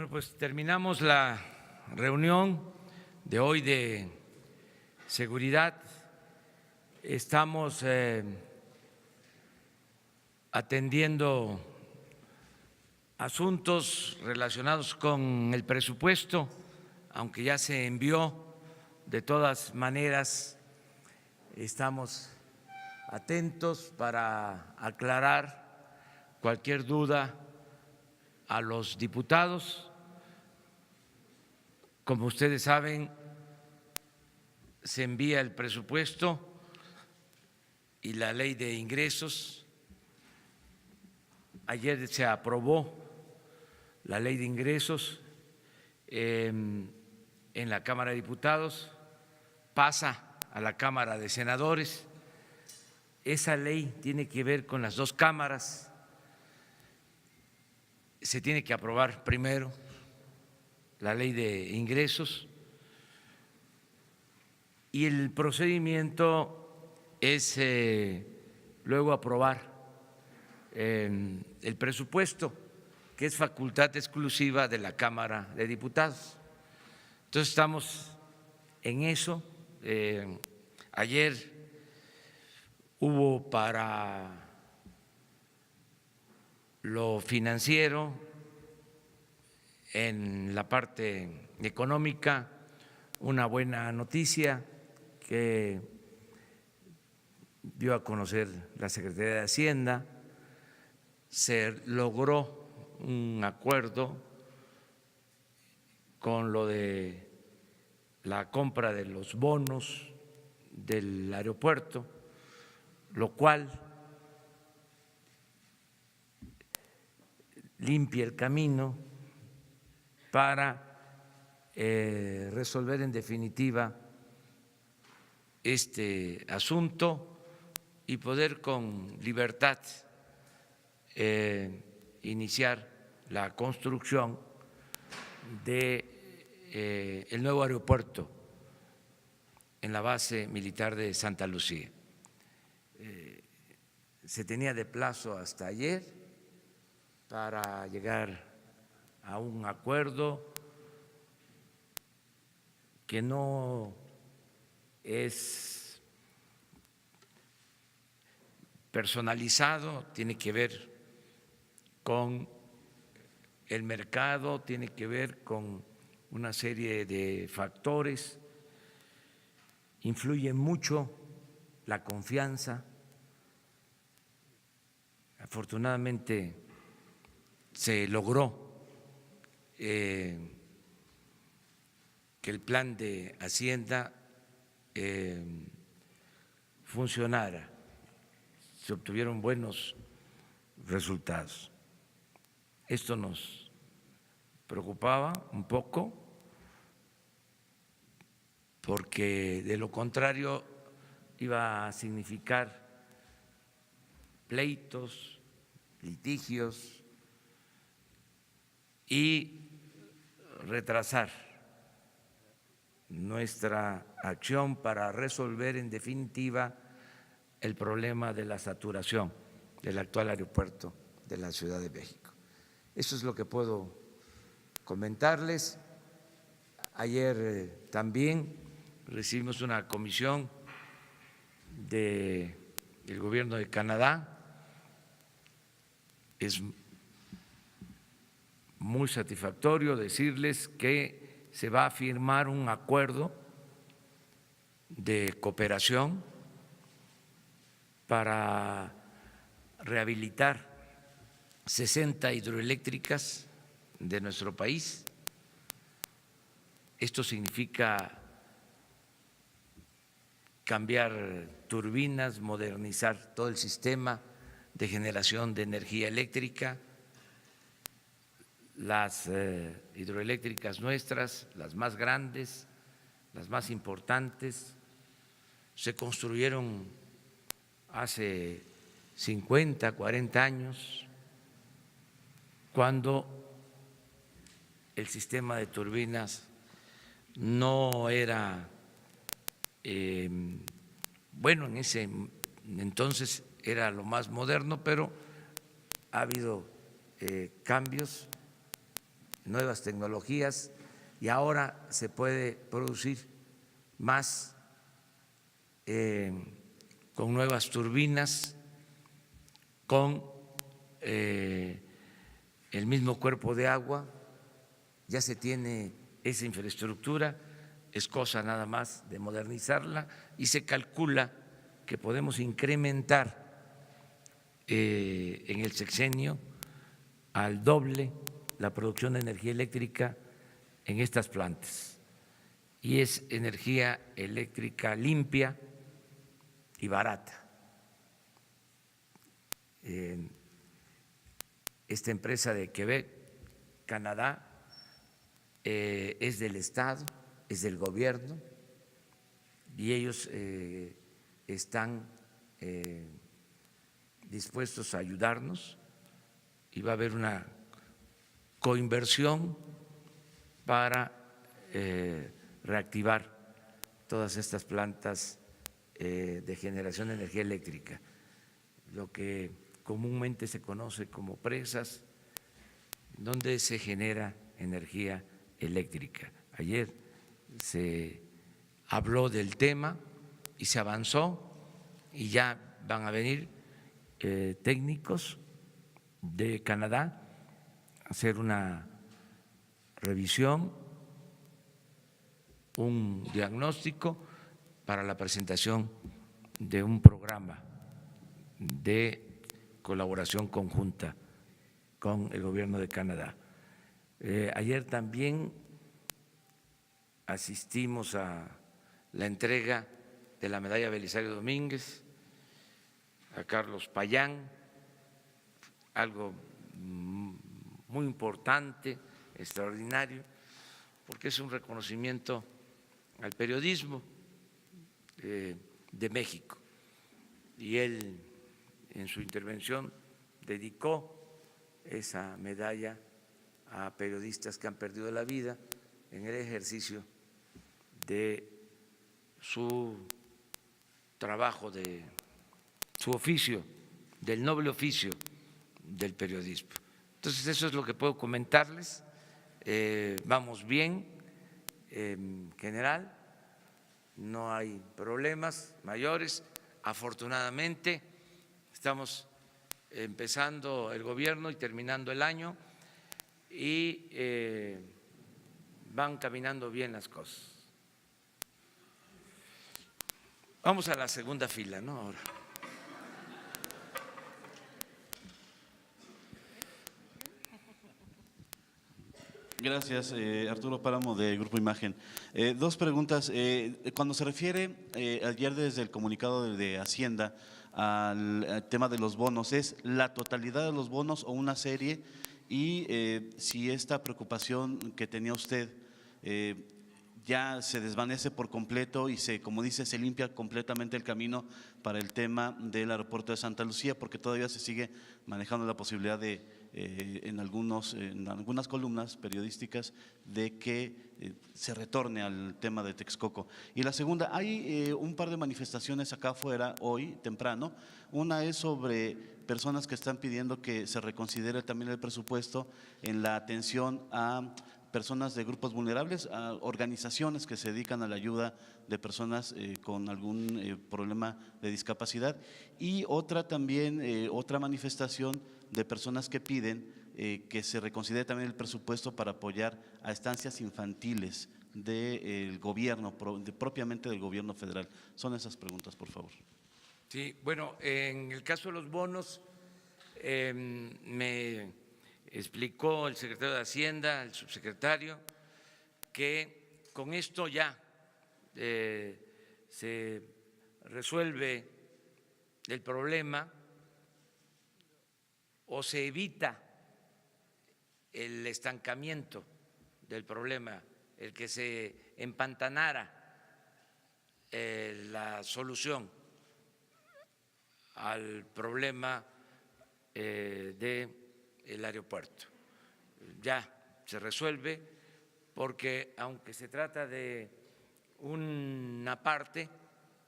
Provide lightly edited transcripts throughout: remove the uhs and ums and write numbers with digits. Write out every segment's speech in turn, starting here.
Bueno, pues terminamos la reunión de hoy de seguridad. Estamos atendiendo asuntos relacionados con el presupuesto, aunque ya se envió. De todas maneras, estamos atentos para aclarar cualquier duda a los diputados. Como ustedes saben, se envía el presupuesto y la ley de ingresos. Ayer se aprobó la ley de ingresos en la Cámara de Diputados, pasa a la Cámara de Senadores. Esa ley tiene que ver con las dos cámaras. Se tiene que aprobar primero la ley de ingresos y el procedimiento es luego aprobar el presupuesto, que es facultad exclusiva de la Cámara de Diputados. Entonces estamos en eso. Ayer hubo para lo financiero, en la parte económica, una buena noticia que dio a conocer la Secretaría de Hacienda. Se logró un acuerdo con lo de la compra de los bonos del aeropuerto, lo cual limpia el camino para resolver en definitiva este asunto y poder con libertad iniciar la construcción de el nuevo aeropuerto en la base militar de Santa Lucía. Se tenía de plazo hasta ayer para llegar a un acuerdo que no es personalizado, tiene que ver con el mercado, tiene que ver con una serie de factores. Influye mucho la confianza. Afortunadamente se logró que el plan de Hacienda funcionara, se obtuvieron buenos resultados. Esto nos preocupaba un poco porque de lo contrario iba a significar pleitos, litigios y retrasar nuestra acción para resolver en definitiva el problema de la saturación del actual aeropuerto de la Ciudad de México. Eso es lo que puedo comentarles. Ayer también recibimos una comisión del gobierno de Canadá. Es muy satisfactorio decirles que se va a firmar un acuerdo de cooperación para rehabilitar 60 hidroeléctricas de nuestro país. Esto significa cambiar turbinas, modernizar todo el sistema de generación de energía eléctrica. Las hidroeléctricas nuestras, las más grandes, las más importantes, se construyeron hace 50, 40 años, cuando el sistema de turbinas no era bueno, en ese entonces era lo más moderno, pero ha habido cambios nuevas tecnologías y ahora se puede producir más con nuevas turbinas, con el mismo cuerpo de agua, ya se tiene esa infraestructura, es cosa nada más de modernizarla y se calcula que podemos incrementar en el sexenio al doble la producción de energía eléctrica en estas plantas. Y es energía eléctrica limpia y barata. Esta empresa de Quebec, Canadá, es del Estado, es del gobierno, y ellos están dispuestos a ayudarnos y va a haber una coinversión para reactivar todas estas plantas de generación de energía eléctrica, lo que comúnmente se conoce como presas, donde se genera energía eléctrica. Ayer se habló del tema y se avanzó y ya van a venir técnicos de Canadá a hacer una revisión, un diagnóstico para la presentación de un programa de colaboración conjunta con el gobierno de Canadá. Ayer también asistimos a la entrega de la medalla Belisario Domínguez a Carlos Payán, algo muy importante, extraordinario, porque es un reconocimiento al periodismo de México. Y él, en su intervención, dedicó esa medalla a periodistas que han perdido la vida en el ejercicio de su trabajo, de su oficio, del noble oficio del periodismo. Entonces, eso es lo que puedo comentarles. Vamos bien, en general, no hay problemas mayores. Afortunadamente, estamos empezando el gobierno y terminando el año y van caminando bien las cosas. Vamos a la segunda fila, ¿no? Ahora. Gracias, Arturo Páramo, de Grupo Imagen. Dos preguntas. Cuando se refiere ayer desde el comunicado de Hacienda al tema de los bonos, ¿es la totalidad de los bonos o una serie? Y si esta preocupación que tenía usted ya se desvanece por completo y se, como dice, se limpia completamente el camino para el tema del aeropuerto de Santa Lucía, porque todavía se sigue manejando la posibilidad de en algunas columnas periodísticas de que se retorne al tema de Texcoco. Y la segunda, hay un par de manifestaciones acá afuera hoy temprano. Una es sobre personas que están pidiendo que se reconsidere también el presupuesto en la atención a personas de grupos vulnerables, a organizaciones que se dedican a la ayuda de personas con algún problema de discapacidad, y otra también, otra manifestación de personas que piden que se reconsidere también el presupuesto para apoyar a estancias infantiles del gobierno, propiamente del gobierno federal. Son esas preguntas, por favor. Sí, bueno, en el caso de los bonos, me explicó el secretario de Hacienda, el subsecretario, que con esto ya se resuelve el problema o se evita el estancamiento del problema, el que se empantanara la solución al problema del aeropuerto. Ya se resuelve porque aunque se trata de una parte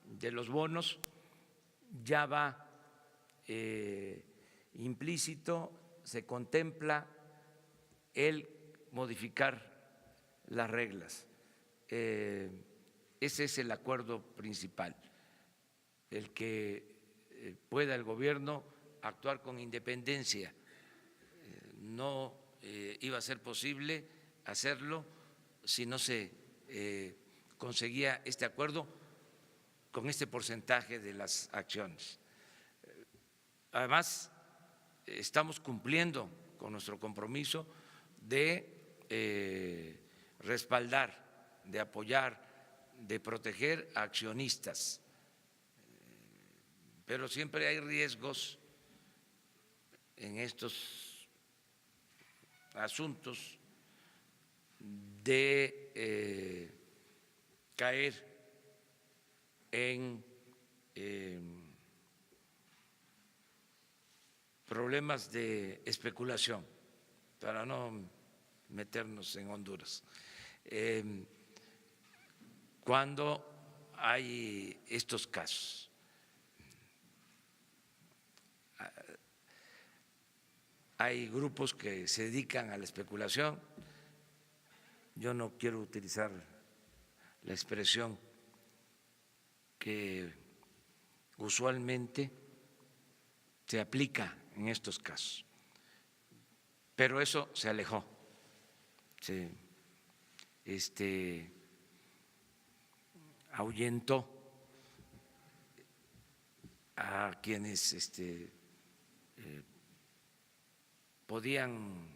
de los bonos, ya va implícito, se contempla el modificar las reglas. Ese es el acuerdo principal, el que pueda el gobierno actuar con independencia. No iba a ser posible hacerlo si no se conseguía este acuerdo con este porcentaje de las acciones. Además, estamos cumpliendo con nuestro compromiso de respaldar, de apoyar, de proteger a accionistas, pero siempre hay riesgos en estos asuntos de caer en problemas de especulación, para no meternos en Honduras. Cuando hay estos casos, hay grupos que se dedican a la especulación. Yo no quiero utilizar la expresión que usualmente se aplica en estos casos, pero eso se alejó, se ahuyentó a quienes podían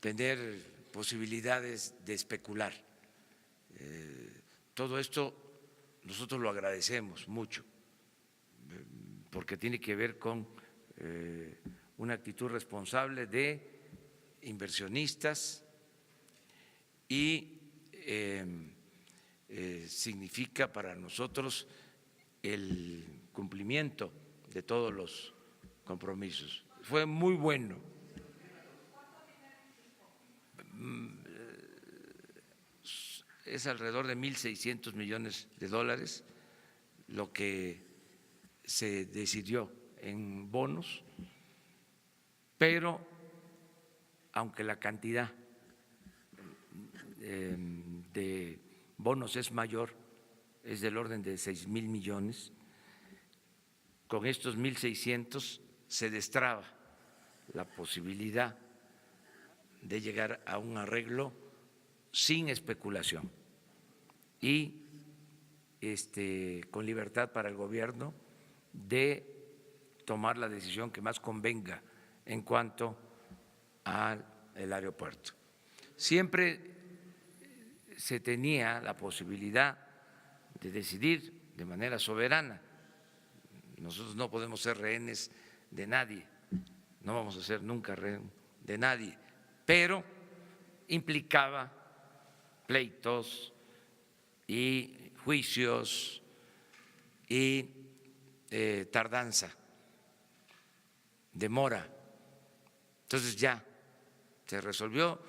tener posibilidades de especular. Todo esto nosotros lo agradecemos mucho, porque tiene que ver con una actitud responsable de inversionistas y significa para nosotros el cumplimiento de todos los compromisos. Fue muy bueno. Es alrededor de 1.600 millones de dólares lo que se decidió en bonos, pero aunque la cantidad de bonos es mayor, es del orden de 6.000 millones, con estos 1.600 se destraba la posibilidad de llegar a un arreglo sin especulación y con libertad para el gobierno de tomar la decisión que más convenga en cuanto al aeropuerto. Siempre se tenía la posibilidad de decidir de manera soberana. Nosotros no podemos ser rehenes de nadie, no vamos a ser nunca rehén de nadie, pero implicaba pleitos y juicios y tardanza, demora. Entonces ya se resolvió,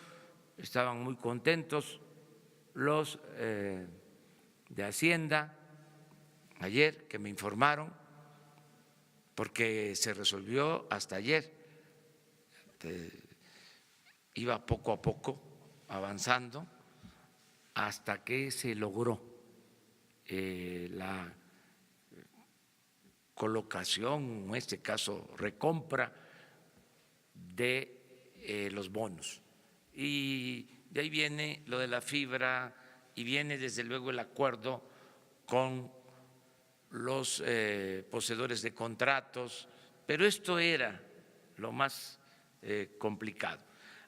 estaban muy contentos los de Hacienda ayer que me informaron, porque se resolvió hasta ayer, iba poco a poco avanzando hasta que se logró la colocación, en este caso recompra de los bonos. Y de ahí viene lo de la fibra y viene desde luego el acuerdo con los poseedores de contratos, pero esto era lo más complicado.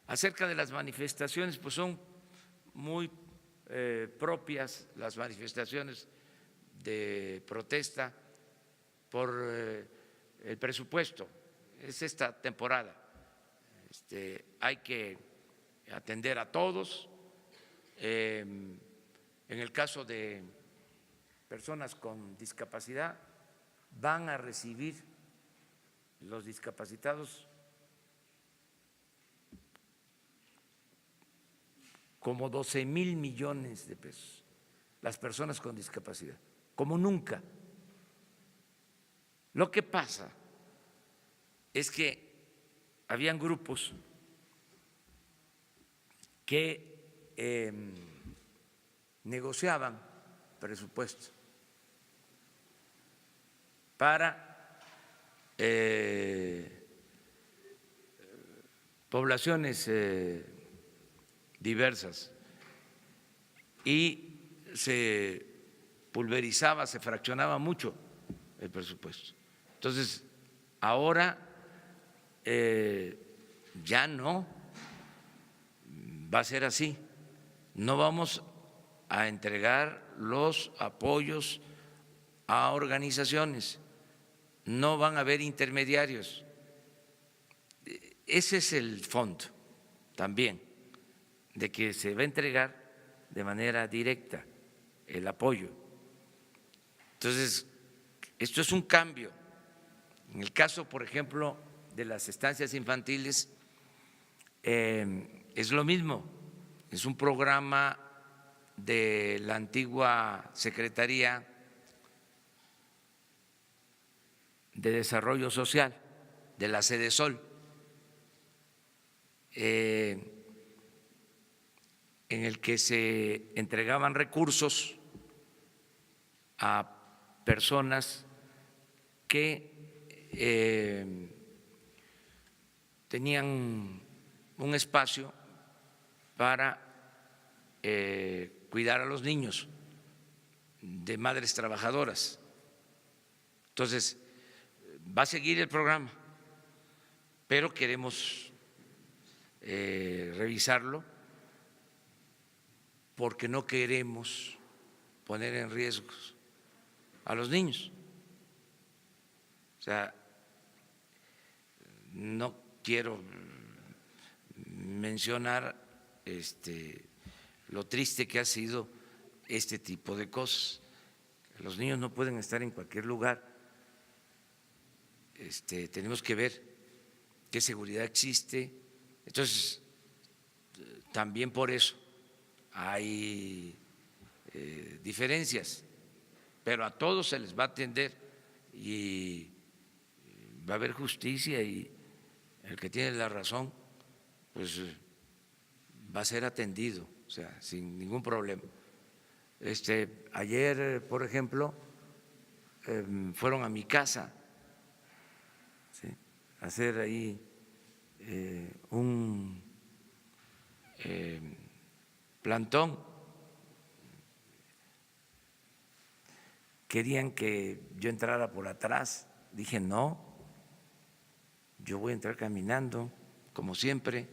Acerca de las manifestaciones, pues son muy propias las manifestaciones de protesta por el presupuesto. Es esta temporada. Hay que atender a todos. En el caso de personas con discapacidad, van a recibir los discapacitados como 12,000 millones de pesos, las personas con discapacidad, como nunca. Lo que pasa es que habían grupos que negociaban presupuesto para poblaciones diversas y se pulverizaba, se fraccionaba mucho el presupuesto. Entonces, ahora ya no va a ser así. No vamos a entregar los apoyos a organizaciones, no van a haber intermediarios. Ese es el fondo también, de que se va a entregar de manera directa el apoyo. Entonces, esto es un cambio. En el caso, por ejemplo, de las estancias infantiles, es lo mismo, es un programa de la antigua Secretaría de Desarrollo Social, de la Sedesol, en el que se entregaban recursos a personas que tenían un espacio para cuidar a los niños de madres trabajadoras. Entonces, va a seguir el programa, pero queremos revisarlo porque no queremos poner en riesgo a los niños. O sea, no quiero mencionar lo triste que ha sido este tipo de cosas. Los niños no pueden estar en cualquier lugar. Tenemos que ver qué seguridad existe. Entonces, también por eso hay diferencias, pero a todos se les va a atender y va a haber justicia, y el que tiene la razón pues va a ser atendido, o sea, sin ningún problema. Ayer, por ejemplo, fueron a mi casa, ¿sí?, a hacer ahí un plantón. Querían que yo entrara por atrás. Dije, no, yo voy a entrar caminando, como siempre.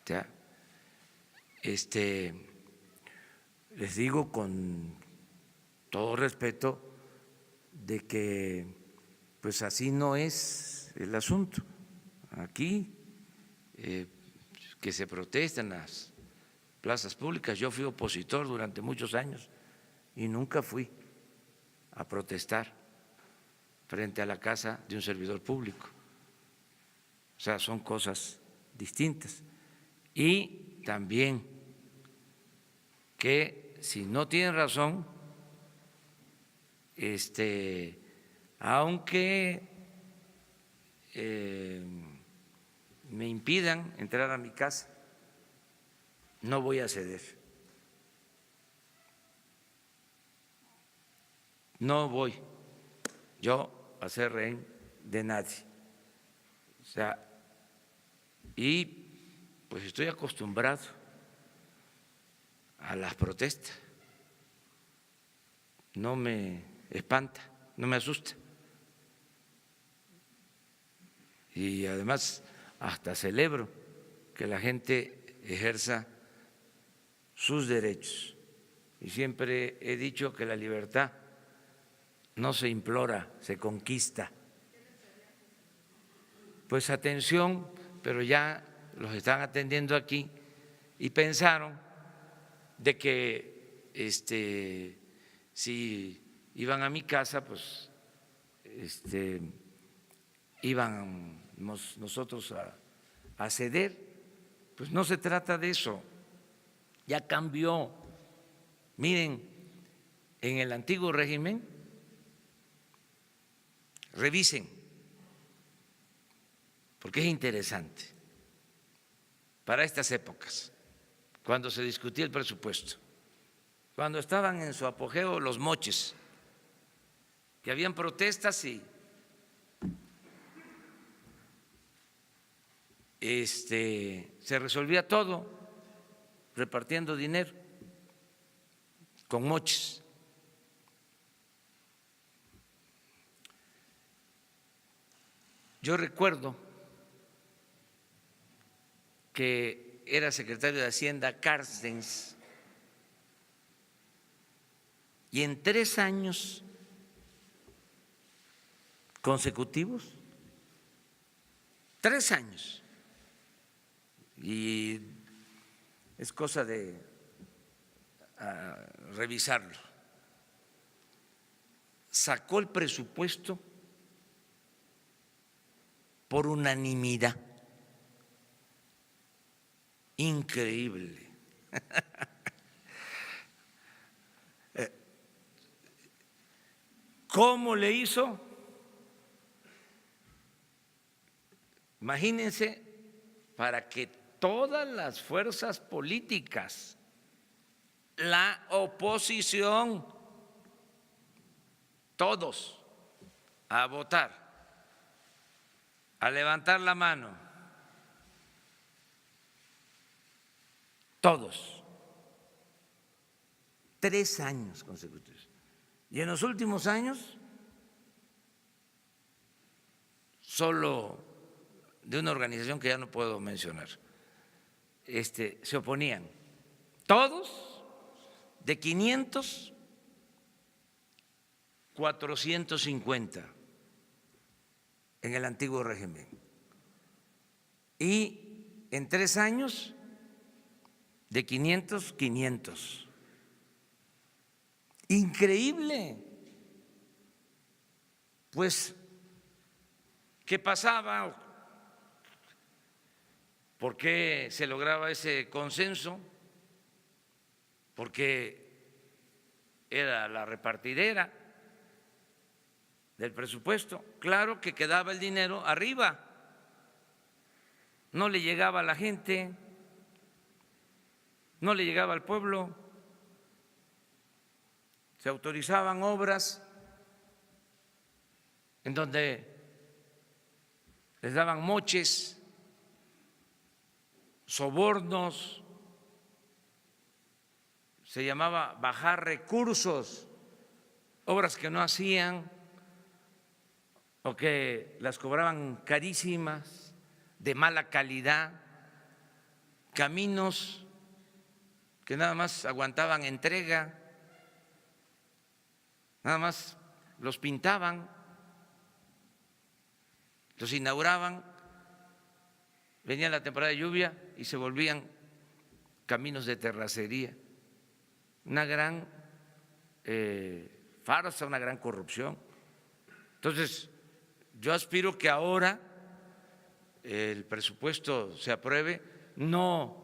Ya, les digo con todo respeto de que pues así no es el asunto. Aquí que se protesta en las plazas públicas. Yo fui opositor durante muchos años y nunca fui a protestar frente a la casa de un servidor público. O sea, son cosas distintas. Y también que si no tienen razón, aunque me impidan entrar a mi casa, no voy a ceder. No voy yo a ser rehén de nadie. O sea, y pues estoy acostumbrado a las protestas. No me espanta, no me asusta. Y además hasta celebro que la gente ejerza sus derechos. Y siempre he dicho que la libertad no se implora, se conquista. Pues atención, pero ya los están atendiendo aquí y pensaron de que si iban a mi casa, pues íbamos nosotros a ceder. Pues no se trata de eso, ya cambió. Miren, en el antiguo régimen, revisen porque es interesante para estas épocas, cuando se discutía el presupuesto, cuando estaban en su apogeo los moches, que habían protestas y se resolvía todo repartiendo dinero con moches. Yo recuerdo que era secretario de Hacienda Carstens y en 3 años consecutivos, 3 años, y es cosa de revisarlo, sacó el presupuesto por unanimidad. Increíble. ¿Cómo le hizo? Imagínense, para que todas las fuerzas políticas, la oposición, todos a votar, a levantar la mano, todos, 3 años consecutivos. Y en los últimos años, solo de una organización que ya no puedo mencionar, se oponían, todos de 500, 450 en el antiguo régimen. Y en 3 años, de 500, 500. Increíble. Pues, ¿qué pasaba? ¿Por qué se lograba ese consenso? Porque era la repartidera del presupuesto. Claro que quedaba el dinero arriba, no le llegaba a la gente, no le llegaba al pueblo. Se autorizaban obras en donde les daban moches, sobornos, se llamaba bajar recursos, obras que no hacían o que las cobraban carísimas, de mala calidad, caminos que nada más aguantaban entrega, nada más los pintaban, los inauguraban, venía la temporada de lluvia y se volvían caminos de terracería. Una gran farsa, una gran corrupción. Entonces, yo aspiro que ahora el presupuesto se apruebe, no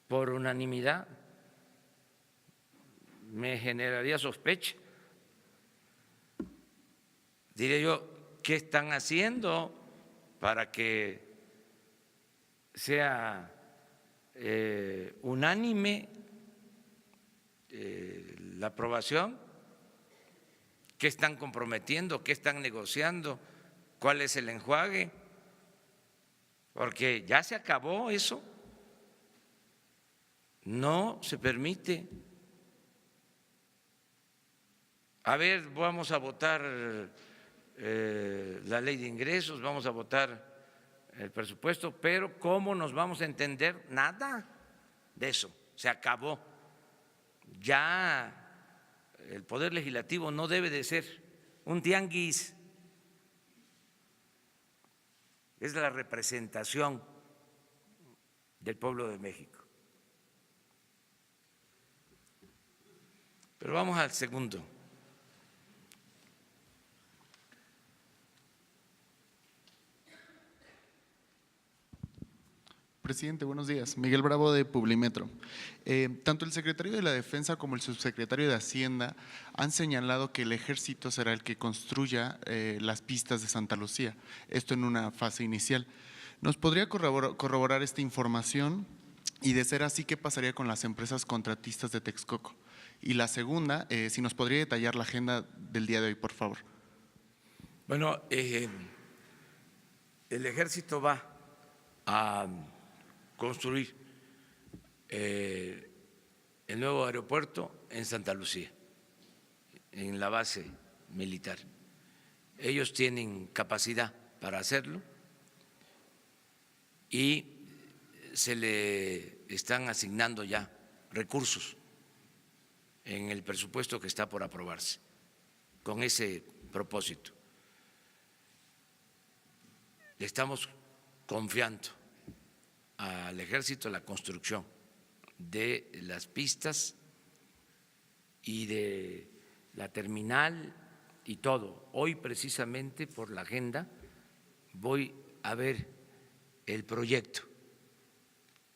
por unanimidad, me generaría sospecha. Diré yo, ¿qué están haciendo para que sea unánime la aprobación? ¿Qué están comprometiendo? ¿Qué están negociando? ¿Cuál es el enjuague? Porque ya se acabó eso. No se permite. A ver, vamos a votar la ley de ingresos, vamos a votar el presupuesto, pero ¿cómo nos vamos a entender? Nada de eso, se acabó. Ya el Poder Legislativo no debe de ser un tianguis, es la representación del pueblo de México. Pero vamos al segundo. Presidente, buenos días. Miguel Bravo de Publimetro. Tanto el secretario de la Defensa como el subsecretario de Hacienda han señalado que el Ejército será el que construya las pistas de Santa Lucía, esto en una fase inicial. ¿Nos podría corroborar esta información? Y de ser así, ¿qué pasaría con las empresas contratistas de Texcoco? Y la segunda, si nos podría detallar la agenda del día de hoy, por favor. Bueno, el Ejército va a construir el nuevo aeropuerto en Santa Lucía, en la base militar. Ellos tienen capacidad para hacerlo y se le están asignando ya recursos en el presupuesto que está por aprobarse con ese propósito. Le estamos confiando al Ejército la construcción de las pistas y de la terminal y todo. Hoy precisamente por la agenda voy a ver el proyecto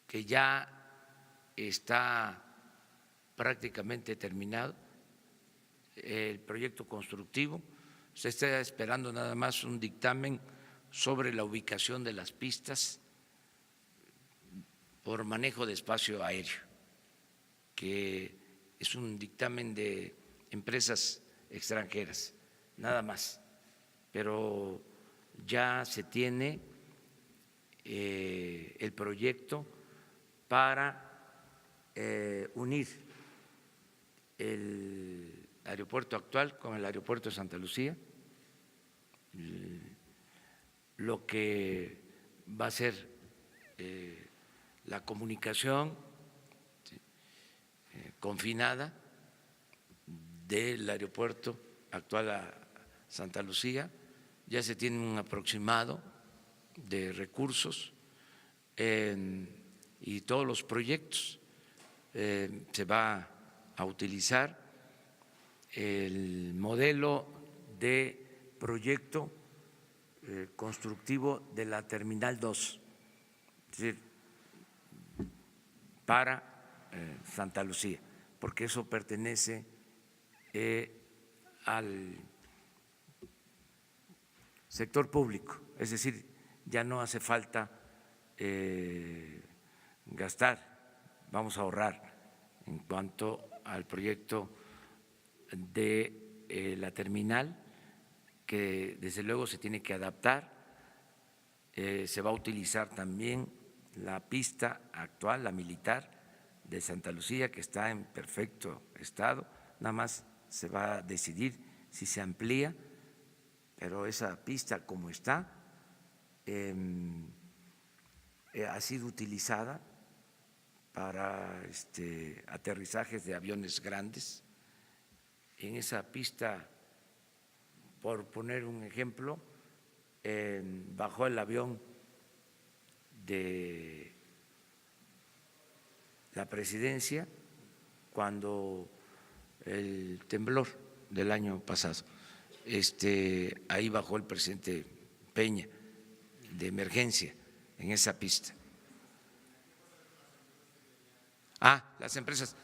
que ya está prácticamente terminado, el proyecto constructivo. Se está esperando nada más un dictamen sobre la ubicación de las pistas por manejo de espacio aéreo, que es un dictamen de empresas extranjeras, nada más, pero ya se tiene el proyecto para unir el aeropuerto actual con el aeropuerto de Santa Lucía, lo que va a ser la comunicación confinada del aeropuerto actual a Santa Lucía. Ya se tiene un aproximado de recursos y todos los proyectos. Se va a utilizar el modelo de proyecto constructivo de la Terminal 2, es decir, para Santa Lucía, porque eso pertenece al sector público, es decir, ya no hace falta gastar, vamos a ahorrar en cuanto al proyecto de la terminal, que desde luego se tiene que adaptar. Se va a utilizar también la pista actual, la militar de Santa Lucía, que está en perfecto estado, nada más se va a decidir si se amplía, pero esa pista como está ha sido utilizada para aterrizajes de aviones grandes. En esa pista, por poner un ejemplo, bajó el avión de la presidencia cuando el temblor del año pasado. Ahí bajó el presidente Peña de emergencia en esa pista. Las empresas.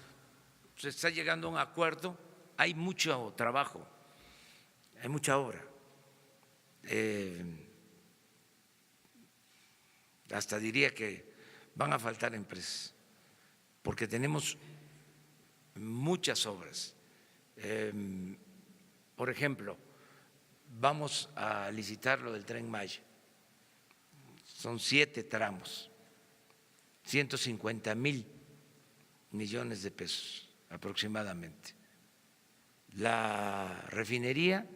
Se está llegando a un acuerdo, hay mucho trabajo, hay mucha obra. Hasta diría que van a faltar empresas, porque tenemos muchas obras. Por ejemplo, vamos a licitar lo del Tren Maya. Son 7 tramos, 150,000 millones de pesos aproximadamente. La refinería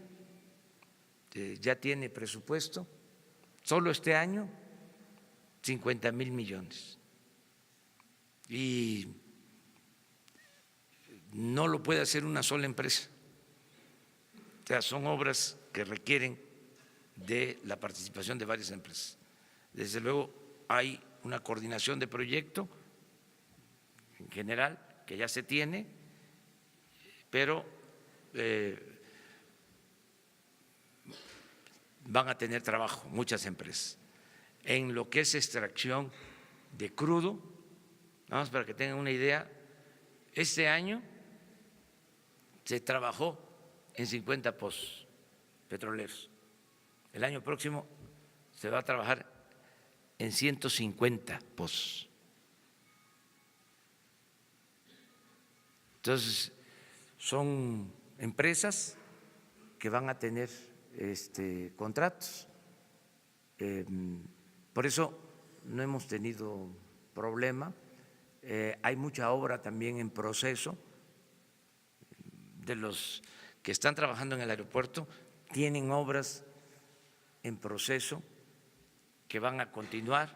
ya tiene presupuesto, solo este año 50,000 millones. Y no lo puede hacer una sola empresa. O sea, son obras que requieren de la participación de varias empresas. Desde luego hay una coordinación de proyecto en general que ya se tiene, pero van a tener trabajo muchas empresas. En lo que es extracción de crudo. Vamos, para que tengan una idea, este año se trabajó en 50 pozos petroleros. El año próximo se va a trabajar en 150 pozos. Entonces, son empresas que van a tener contratos. Por eso no hemos tenido problema. Hay mucha obra también en proceso. De los que están trabajando en el aeropuerto, tienen obras en proceso que van a continuar,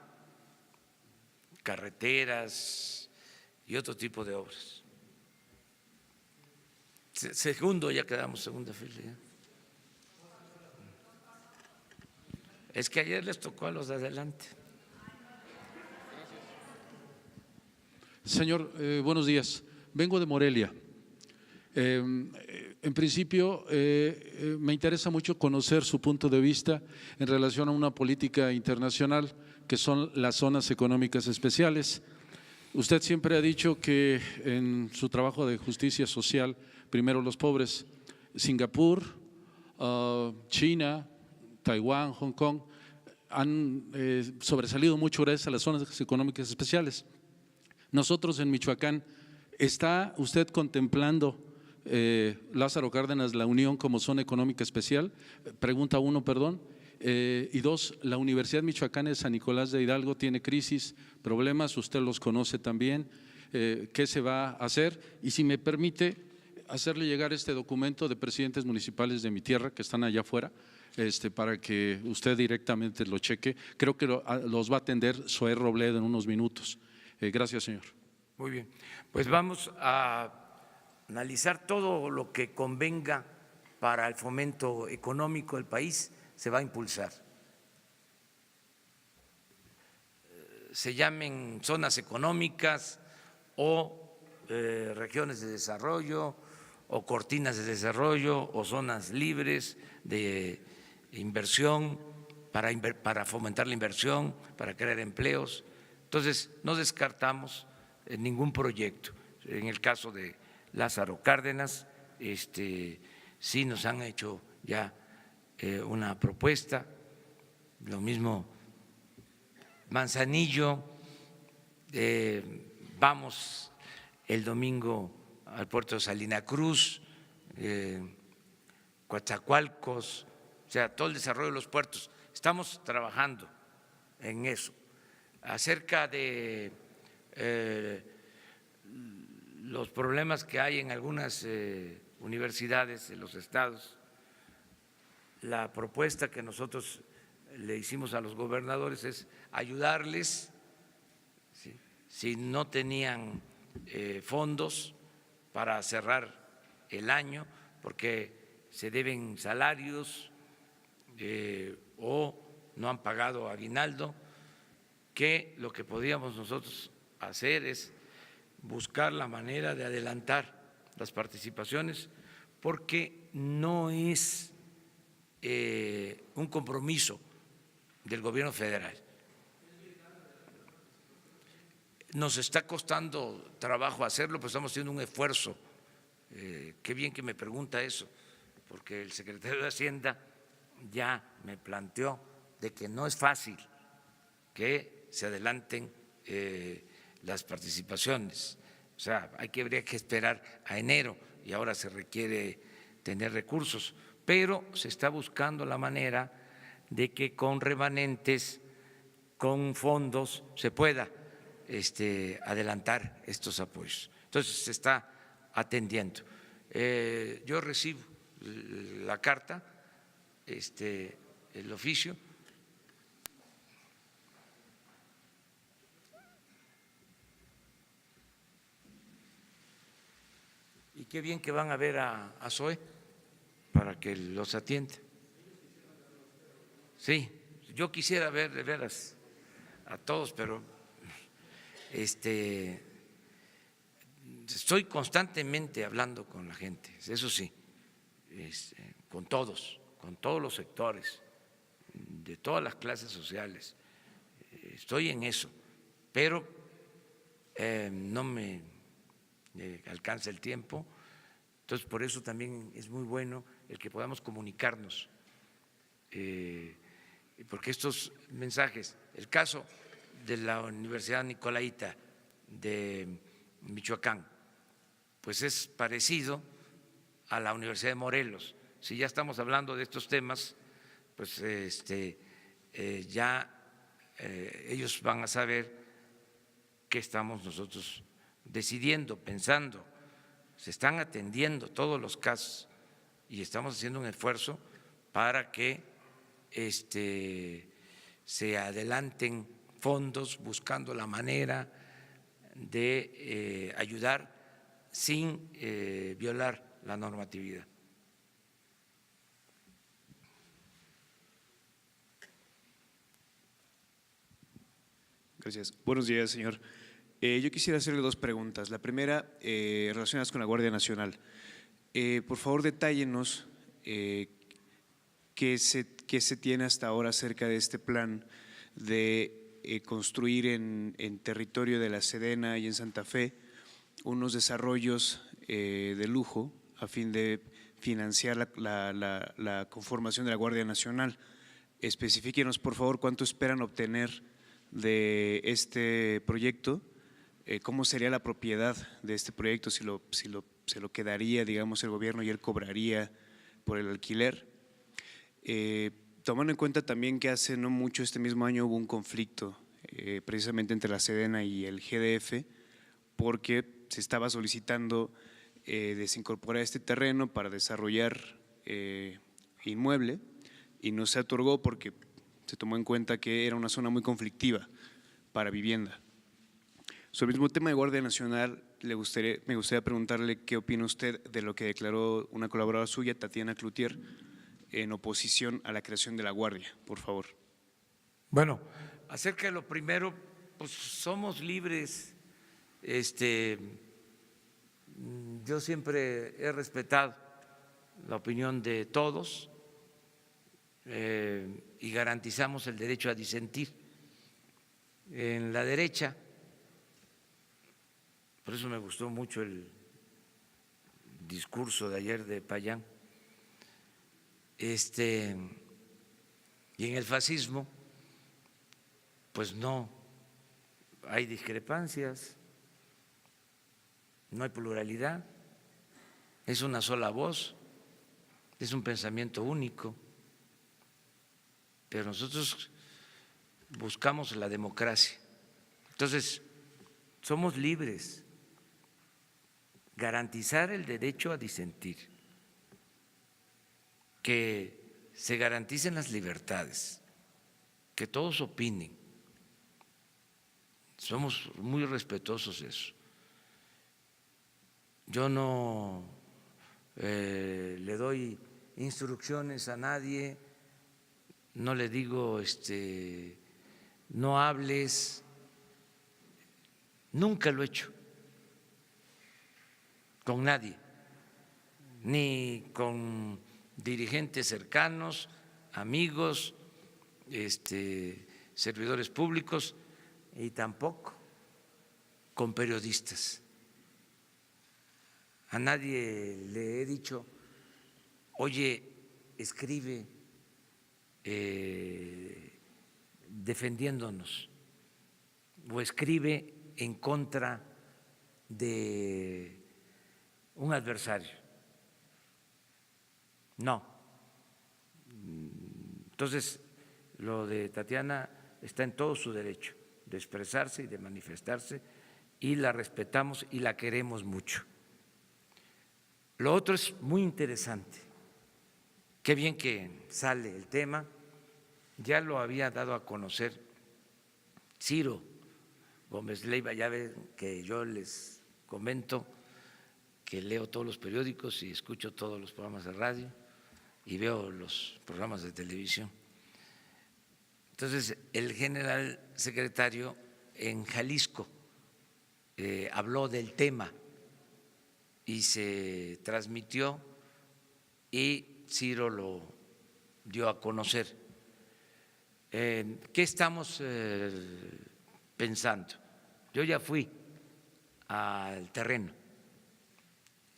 carreteras y otro tipo de obras. Segundo, ya quedamos segunda fila. ¿Ya? Es que ayer les tocó a los de adelante. Señor, buenos días. Vengo de Morelia. En principio, me interesa mucho conocer su punto de vista en relación a una política internacional que son las zonas económicas especiales. Usted siempre ha dicho que en su trabajo de justicia social, primero los pobres, Singapur, China, Taiwán, Hong Kong, han sobresalido mucho gracias a las zonas económicas especiales. Nosotros en Michoacán, ¿está usted contemplando, Lázaro Cárdenas, la Unión como zona económica especial? Pregunta uno, perdón. Y dos, la Universidad Michoacana de San Nicolás de Hidalgo tiene crisis, problemas, usted los conoce también. ¿Qué se va a hacer? Y si me permite hacerle llegar este documento de presidentes municipales de mi tierra que están allá afuera, para que usted directamente lo cheque. Creo que los va a atender Zoé Robledo en unos minutos. Gracias, señor. Muy bien, pues vamos a analizar todo lo que convenga para el fomento económico del país, se va a impulsar. Se llamen zonas económicas o regiones de desarrollo o cortinas de desarrollo o zonas libres de inversión para fomentar la inversión, para crear empleos. Entonces, no descartamos ningún proyecto. En el caso de Lázaro Cárdenas, sí nos han hecho ya una propuesta, lo mismo Manzanillo, vamos el domingo al puerto de Salina Cruz, Coatzacoalcos, o sea, todo el desarrollo de los puertos. Estamos trabajando en eso. Acerca de los problemas que hay en algunas universidades de los estados, la propuesta que nosotros le hicimos a los gobernadores es ayudarles, ¿sí?, si no tenían fondos para cerrar el año, porque se deben salarios o no han pagado aguinaldo, que lo que podíamos nosotros hacer es buscar la manera de adelantar las participaciones, porque no es un compromiso del gobierno federal. Nos está costando trabajo hacerlo, pero estamos haciendo un esfuerzo. Qué bien que me pregunta eso, porque el secretario de Hacienda ya me planteó de que no es fácil que se adelanten las participaciones. O sea, habría que esperar a enero y ahora se requiere tener recursos, pero se está buscando la manera de que con remanentes, con fondos, se pueda adelantar estos apoyos. Entonces se está atendiendo. Yo recibo la carta, el oficio. Y qué bien que van a ver a Zoé para que los atienda. Sí, yo quisiera ver de veras a todos, pero estoy constantemente hablando con la gente, eso sí, con todos los sectores, de todas las clases sociales. Estoy en eso, pero no me alcanza el tiempo. Entonces, por eso también es muy bueno el que podamos comunicarnos, porque estos mensajes, el caso de la Universidad Nicolaita de Michoacán, pues es parecido a la Universidad de Morelos. Si ya estamos hablando de estos temas, pues ya ellos van a saber qué estamos nosotros decidiendo, pensando. Se están atendiendo todos los casos y estamos haciendo un esfuerzo para que se adelanten fondos buscando la manera de ayudar sin violar la normatividad. Gracias. Buenos días, señor. Yo quisiera hacerle dos preguntas. La primera, relacionadas con la Guardia Nacional. Por favor, detállenos qué se tiene hasta ahora acerca de este plan de construir en territorio de la Sedena y en Santa Fe unos desarrollos de lujo a fin de financiar la conformación de la Guardia Nacional. Especifíquenos, por favor, cuánto esperan obtener de este proyecto. ¿Cómo sería la propiedad de este proyecto? Se lo quedaría, digamos, el gobierno y él cobraría por el alquiler. Tomando en cuenta también que hace no mucho, este mismo año, hubo un conflicto precisamente entre la Sedena y el GDF, porque se estaba solicitando desincorporar este terreno para desarrollar inmueble y no se otorgó porque se tomó en cuenta que era una zona muy conflictiva para vivienda. Sobre el mismo tema de Guardia Nacional, me gustaría preguntarle qué opina usted de lo que declaró una colaboradora suya, Tatiana Cloutier, en oposición a la creación de la Guardia, por favor. Bueno, acerca de lo primero, pues somos libres. Yo siempre he respetado la opinión de todos y garantizamos el derecho a disentir. En la derecha, por eso me gustó mucho el discurso de ayer de Payán, y en el fascismo, pues no hay discrepancias, no hay pluralidad, es una sola voz, es un pensamiento único, pero nosotros buscamos la democracia. Entonces, somos libres. Garantizar el derecho a disentir, que se garanticen las libertades, que todos opinen. Somos muy respetuosos de eso. Yo no le doy instrucciones a nadie, no le digo no hables, nunca lo he hecho con nadie, ni con dirigentes cercanos, amigos, servidores públicos, y tampoco con periodistas. A nadie le he dicho, oye, escribe defendiéndonos o escribe en contra de un adversario. No. Entonces, lo de Tatiana está en todo su derecho de expresarse y de manifestarse, y la respetamos y la queremos mucho. Lo otro es muy interesante. Qué bien que sale el tema. Ya lo había dado a conocer Ciro Gómez Leiva, ya ven que yo les comento que leo todos los periódicos y escucho todos los programas de radio y veo los programas de televisión. Entonces, el general secretario en Jalisco habló del tema y se transmitió y Ciro lo dio a conocer. ¿Qué estamos pensando? Yo ya fui al terreno.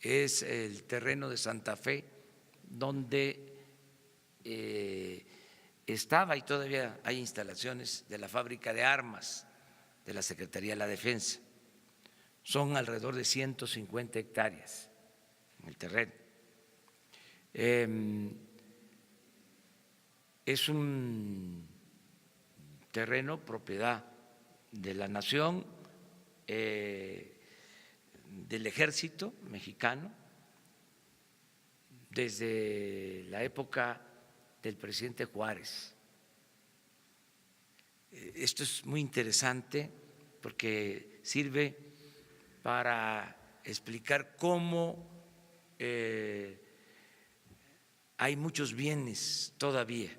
Es el terreno de Santa Fe donde estaba y todavía hay instalaciones de la fábrica de armas de la Secretaría de la Defensa. Son alrededor de 150 hectáreas en el terreno. Es un terreno propiedad de la nación, del ejército mexicano, desde la época del presidente Juárez. Esto es muy interesante porque sirve para explicar cómo hay muchos bienes todavía,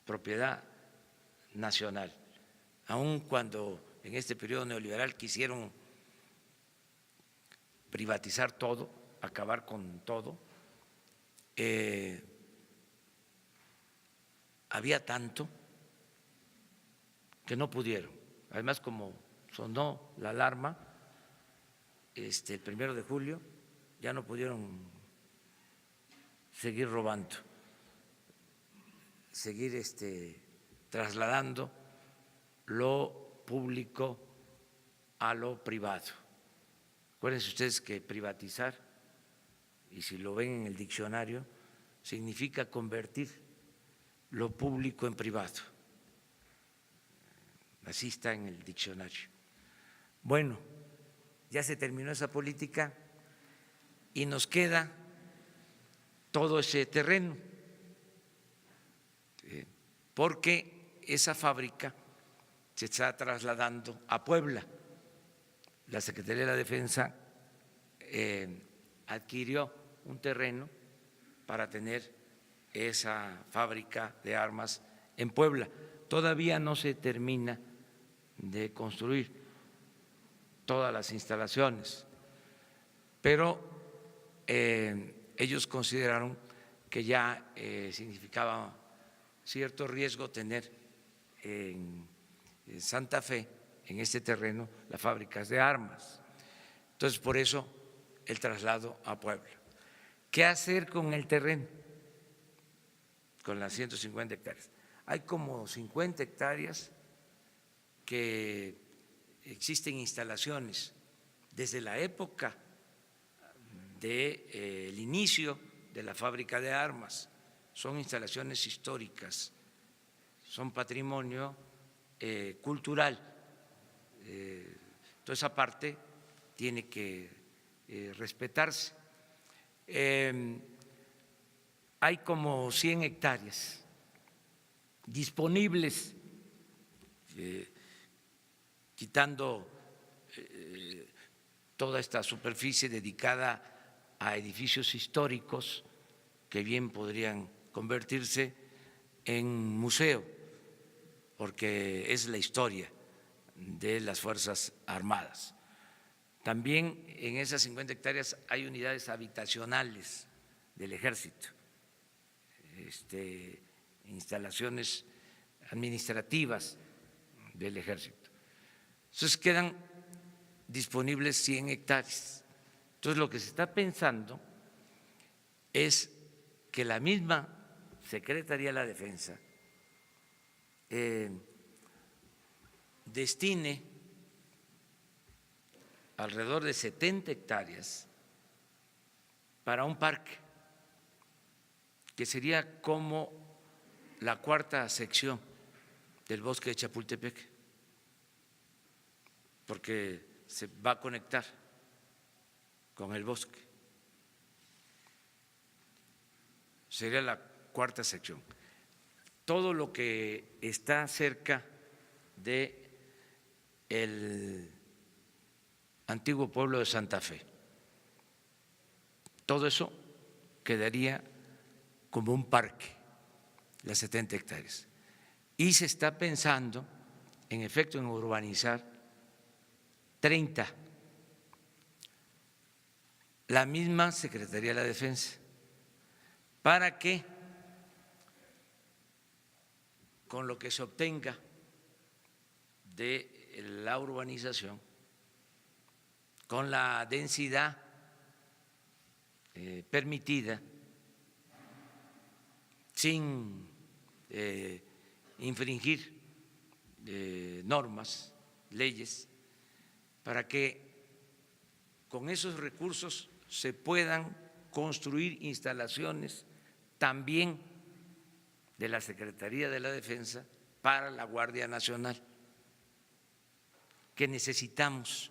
propiedad nacional, aun cuando en este periodo neoliberal quisieron privatizar todo, acabar con todo. Había tanto que no pudieron. Además, como sonó la alarma el 1 de julio, ya no pudieron seguir robando, seguir trasladando lo público a lo privado. Acuérdense ustedes que privatizar, y si lo ven en el diccionario, significa convertir lo público en privado. Así está en el diccionario. Bueno, ya se terminó esa política y nos queda todo ese terreno, porque esa fábrica se está trasladando a Puebla. La Secretaría de la Defensa adquirió un terreno para tener esa fábrica de armas en Puebla. Todavía no se termina de construir todas las instalaciones, pero ellos consideraron que ya significaba cierto riesgo tener en Santa Fe, en este terreno, las fábricas de armas. Entonces, por eso el traslado a Puebla. ¿Qué hacer con el terreno? Con las 150 hectáreas. Hay como 50 hectáreas que existen instalaciones desde la época del inicio de la fábrica de armas. Son instalaciones históricas, son patrimonio cultural. Toda esa parte tiene que respetarse. Hay como 100 hectáreas disponibles, quitando toda esta superficie dedicada a edificios históricos que bien podrían convertirse en museo, porque es la historia de las Fuerzas Armadas. También en esas 50 hectáreas hay unidades habitacionales del Ejército, instalaciones administrativas del Ejército. Entonces quedan disponibles 100 hectáreas. Entonces lo que se está pensando es que la misma Secretaría de la Defensa destine alrededor de 70 hectáreas para un parque que sería como la cuarta sección del bosque de Chapultepec, porque se va a conectar con el bosque. Sería la cuarta sección. Todo lo que está cerca de el antiguo pueblo de Santa Fe, todo eso quedaría como un parque, las 70 hectáreas. Y se está pensando, en efecto, en urbanizar 30. La misma Secretaría de la Defensa, para que con lo que se obtenga de la urbanización, con la densidad permitida, sin infringir normas, leyes, para que con esos recursos se puedan construir instalaciones también de la Secretaría de la Defensa para la Guardia Nacional, que necesitamos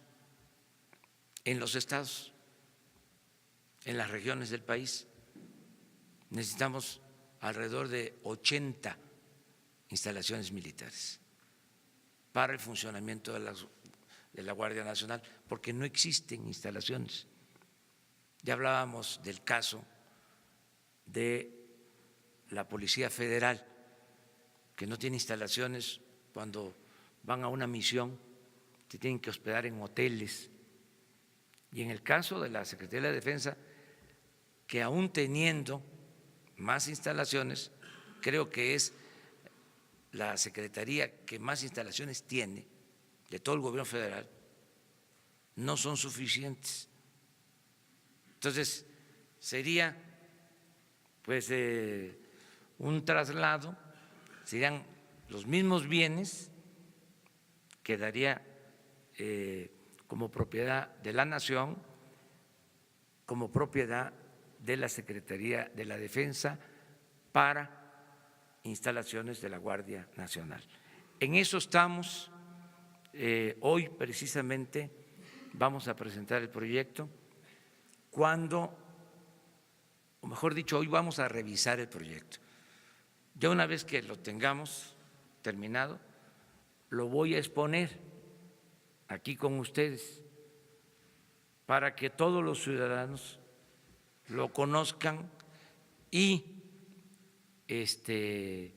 en los estados, en las regiones del país. Necesitamos alrededor de 80 instalaciones militares para el funcionamiento de la Guardia Nacional, porque no existen instalaciones. Ya hablábamos del caso de la Policía Federal, que no tiene instalaciones cuando van a una misión, se tienen que hospedar en hoteles. Y en el caso de la Secretaría de la Defensa, que aún teniendo más instalaciones, creo que es la secretaría que más instalaciones tiene de todo el gobierno federal, no son suficientes. Entonces, sería pues un traslado, serían los mismos bienes, quedaría como propiedad de la nación, como propiedad de la Secretaría de la Defensa para instalaciones de la Guardia Nacional. En eso estamos. Hoy precisamente vamos a presentar el proyecto, o mejor dicho, hoy vamos a revisar el proyecto. Ya una vez que lo tengamos terminado, lo voy a exponer aquí con ustedes para que todos los ciudadanos lo conozcan y se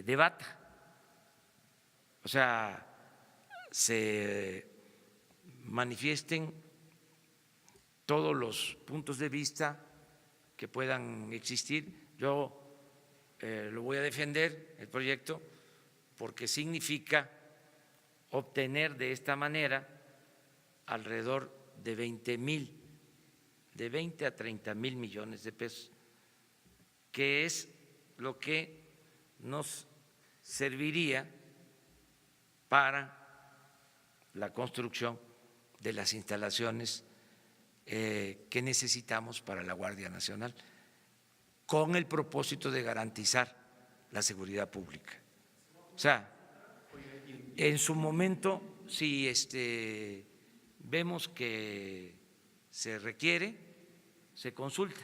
debata, o sea, se manifiesten todos los puntos de vista que puedan existir. Yo lo voy a defender, el proyecto, porque significa obtener de esta manera alrededor de 20 a 30 mil millones de pesos, que es lo que nos serviría para la construcción de las instalaciones que necesitamos para la Guardia Nacional, con el propósito de garantizar la seguridad pública. O sea, en su momento, si vemos que se requiere, se consulta.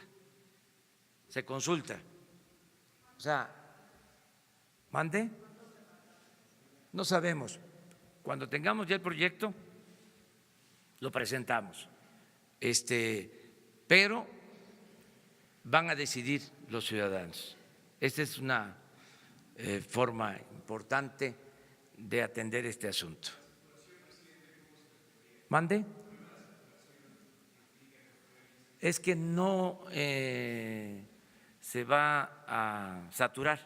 O sea, ¿mande? No sabemos. Cuando tengamos ya el proyecto, lo presentamos. Pero van a decidir los ciudadanos. Esta es una forma importante de atender este asunto. ¿Mande? Es que no se va a saturar,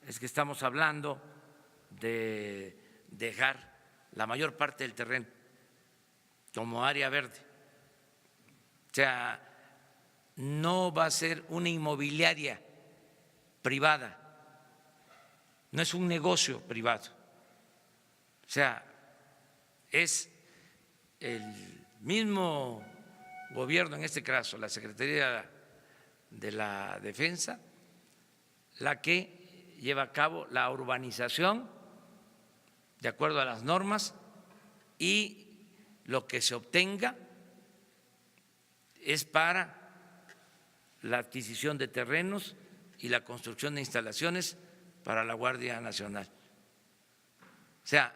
es que estamos hablando de dejar la mayor parte del terreno como área verde. O sea, no va a ser una inmobiliaria privada, no es un negocio privado. O sea, es el mismo gobierno, en este caso la Secretaría de la Defensa, la que lleva a cabo la urbanización de acuerdo a las normas, y lo que se obtenga es para la adquisición de terrenos y la construcción de instalaciones para la Guardia Nacional. O sea,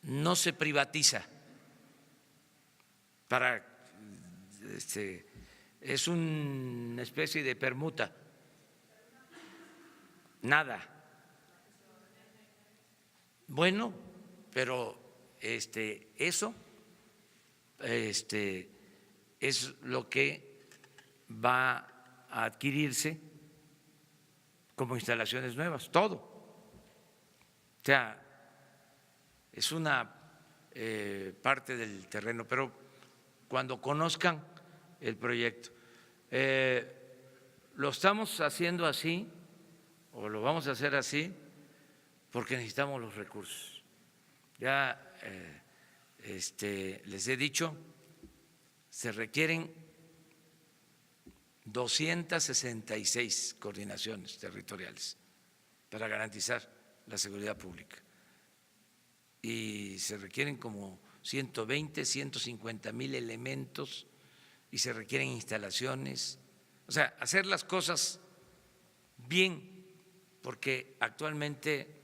no se privatiza, es una especie de permuta, nada. Bueno, pero eso es lo que va a adquirirse como instalaciones nuevas, todo. O sea, es una parte del terreno, pero cuando conozcan el proyecto. Lo estamos haciendo así, o lo vamos a hacer así, porque necesitamos los recursos. Ya les he dicho, se requieren 266 coordinaciones territoriales para garantizar la seguridad pública. Y se requieren como 120, 150,000 elementos y se requieren instalaciones. O sea, hacer las cosas bien, porque actualmente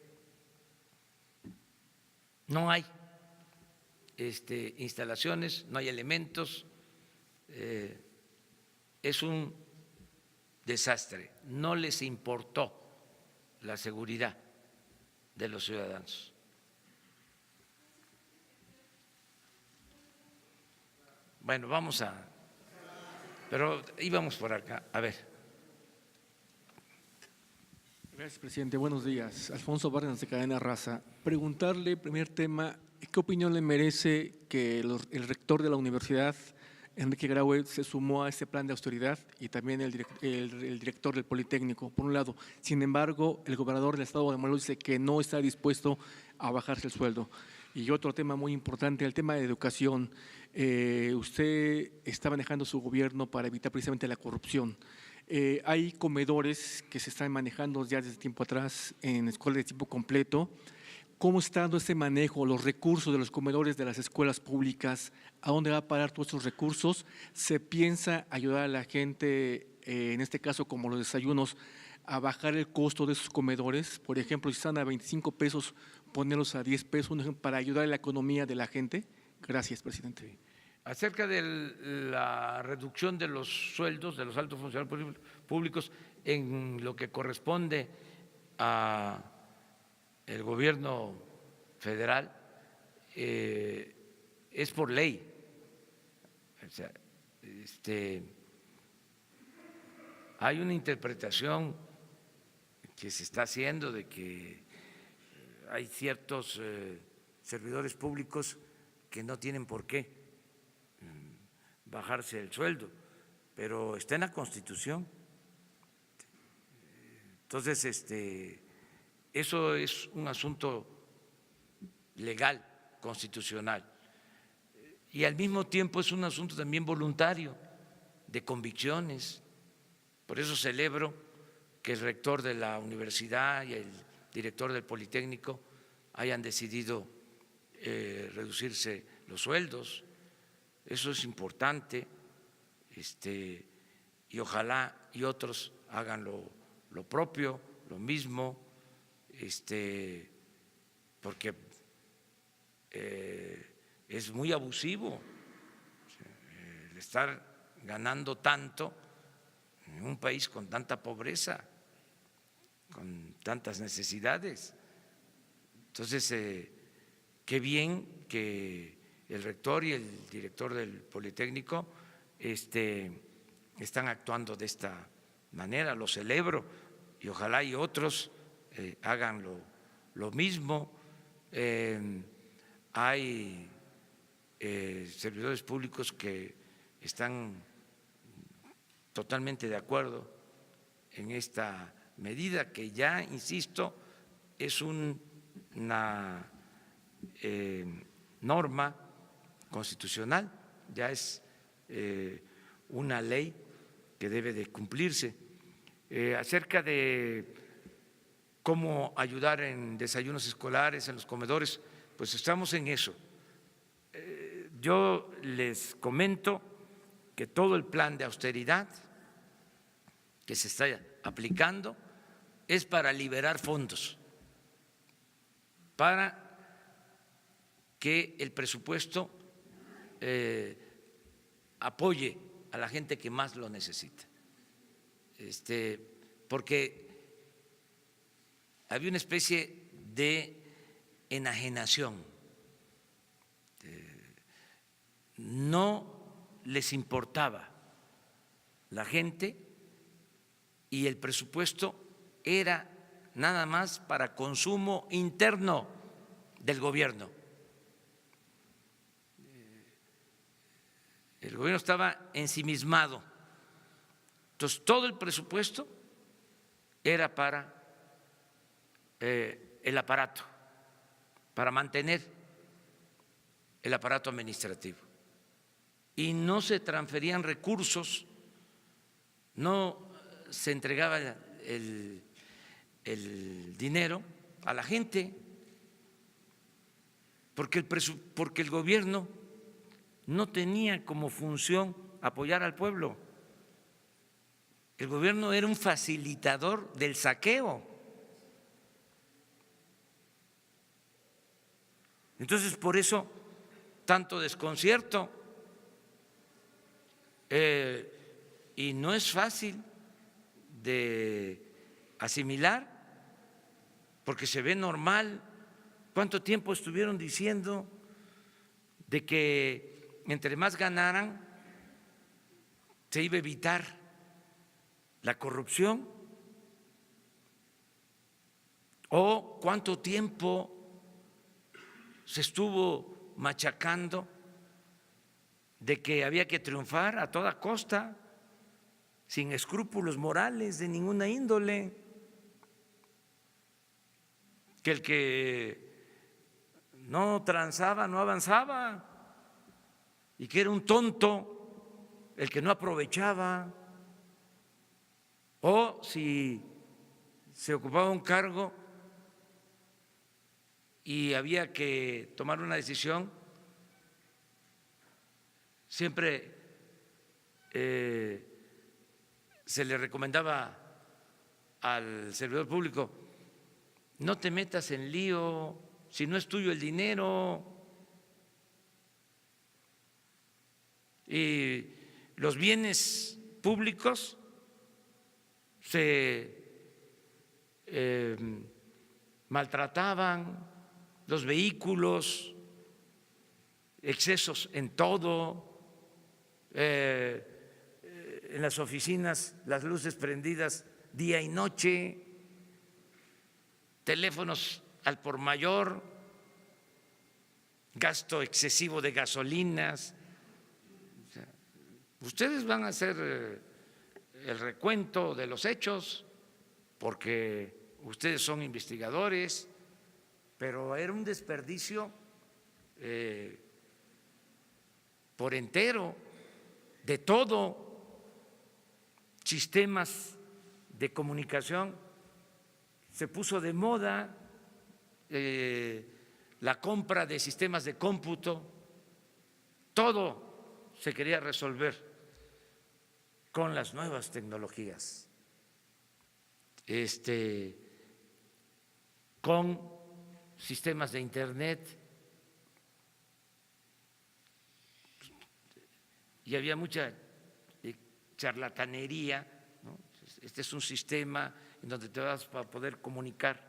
no hay instalaciones, no hay elementos, es un desastre. No les importó la seguridad de los ciudadanos. Bueno, pero íbamos por acá. A ver. Gracias, presidente. Buenos días. Alfonso Bárcenas, de Cadena Raza. Preguntarle, primer tema, ¿qué opinión le merece que el rector de la universidad, Enrique Graue, se sumó a este plan de austeridad y también el director del Politécnico, por un lado? Sin embargo, el gobernador del estado de Morelos dice que no está dispuesto a bajarse el sueldo. Y otro tema muy importante, el tema de educación. Usted está manejando su gobierno para evitar precisamente la corrupción. Hay comedores que se están manejando ya desde tiempo atrás en escuelas de tiempo completo. ¿Cómo está dando este manejo, los recursos de los comedores de las escuelas públicas? ¿A dónde va a parar todos estos recursos? ¿Se piensa ayudar a la gente, en este caso como los desayunos, a bajar el costo de esos comedores? Por ejemplo, si están a 25 pesos, ponerlos a 10 pesos, para ayudar a la economía de la gente. Gracias, presidente. Acerca de la reducción de los sueldos de los altos funcionarios públicos en lo que corresponde a el gobierno federal, es por ley. O sea, hay una interpretación que se está haciendo de que hay ciertos servidores públicos que no tienen por qué bajarse el sueldo, pero está en la Constitución. Entonces, eso es un asunto legal, constitucional, y al mismo tiempo es un asunto también voluntario, de convicciones. Por eso celebro que el rector de la universidad y el director del Politécnico hayan decidido reducirse los sueldos. Eso es importante, y ojalá y otros hagan lo propio, lo mismo, porque es muy abusivo el estar ganando tanto en un país con tanta pobreza, con tantas necesidades. Entonces, qué bien que el rector y el director del Politécnico están actuando de esta manera, lo celebro, y ojalá y otros hagan lo mismo. Hay servidores públicos que están totalmente de acuerdo en esta medida, que ya, insisto, es una norma constitucional, ya es una ley que debe de cumplirse. Acerca de cómo ayudar en desayunos escolares, en los comedores, pues estamos en eso. Yo les comento que todo el plan de austeridad que se está aplicando es para liberar fondos, para que el presupuesto apoye a la gente que más lo necesita, porque había una especie de enajenación, no les importaba la gente y el presupuesto era nada más para consumo interno del gobierno. El gobierno estaba ensimismado. Entonces, todo el presupuesto era para el aparato, para mantener el aparato administrativo. Y no se transferían recursos, no se entregaba el dinero a la gente, porque el gobierno no tenía como función apoyar al pueblo. El gobierno era un facilitador del saqueo. Entonces, por eso, tanto desconcierto. Y no es fácil de asimilar, porque se ve normal. ¿Cuánto tiempo estuvieron diciendo de que entre más ganaran se iba a evitar la corrupción? ¿O cuánto tiempo se estuvo machacando de que había que triunfar a toda costa, sin escrúpulos morales de ninguna índole, que el que no transaba no avanzaba y que era un tonto el que no aprovechaba, o si se ocupaba un cargo y había que tomar una decisión, siempre se le recomendaba al servidor público: no te metas en lío, si no es tuyo el dinero. Y los bienes públicos se maltrataban, los vehículos, excesos en todo. En las oficinas las luces prendidas día y noche, teléfonos al por mayor, gasto excesivo de gasolinas. O sea, ustedes van a hacer el recuento de los hechos porque ustedes son investigadores, pero era un desperdicio por entero de todo. Sistemas de comunicación, se puso de moda la compra de sistemas de cómputo, todo se quería resolver con las nuevas tecnologías, con sistemas de internet, y había mucha charlatanería, ¿no? Este es un sistema en donde te vas a poder comunicar,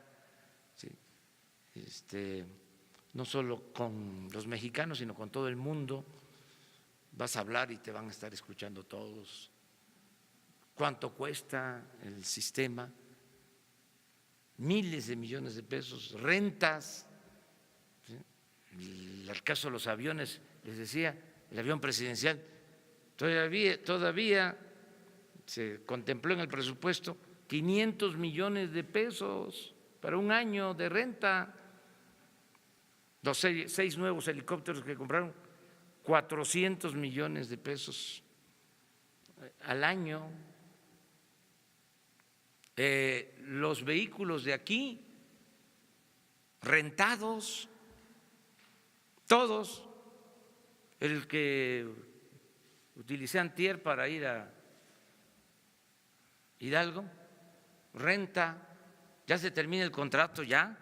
¿sí? No solo con los mexicanos, sino con todo el mundo. Vas a hablar y te van a estar escuchando todos. ¿Cuánto cuesta el sistema? Miles de millones de pesos, rentas, ¿sí? El caso de los aviones, les decía, el avión presidencial, todavía se contempló en el presupuesto 500 millones de pesos para un año de renta. Los 6 nuevos helicópteros que compraron, 400 millones de pesos al año. Los vehículos de aquí, rentados, todos. El que utilicé antier para ir a Hidalgo, renta, ya se termina el contrato ya,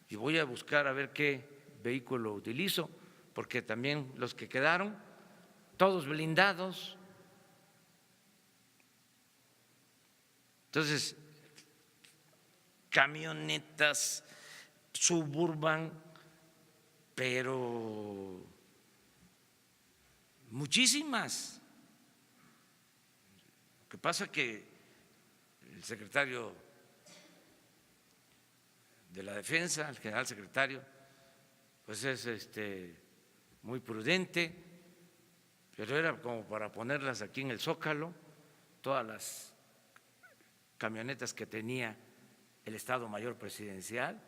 y voy a buscar a ver qué vehículo utilizo, porque también los que quedaron, todos blindados. Entonces, camionetas, Suburban, pero muchísimas. Lo que pasa es que el secretario de la Defensa, el general secretario, pues es muy prudente, pero era como para ponerlas aquí en el Zócalo, todas las camionetas que tenía el Estado Mayor Presidencial,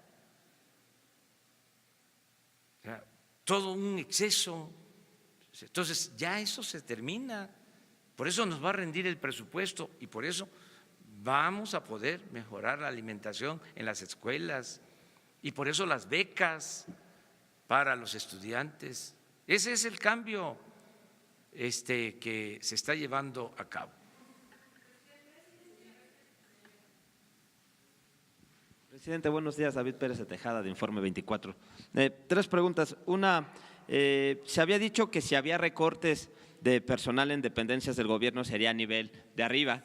o sea, todo un exceso. Entonces ya eso se termina, por eso nos va a rendir el presupuesto y por eso vamos a poder mejorar la alimentación en las escuelas y por eso las becas para los estudiantes. Ese es el cambio que se está llevando a cabo. Presidente, buenos días. David Pérez de Tejada, de Informe 24. 3 preguntas. Una, se había dicho que si había recortes de personal en dependencias del gobierno sería a nivel de arriba.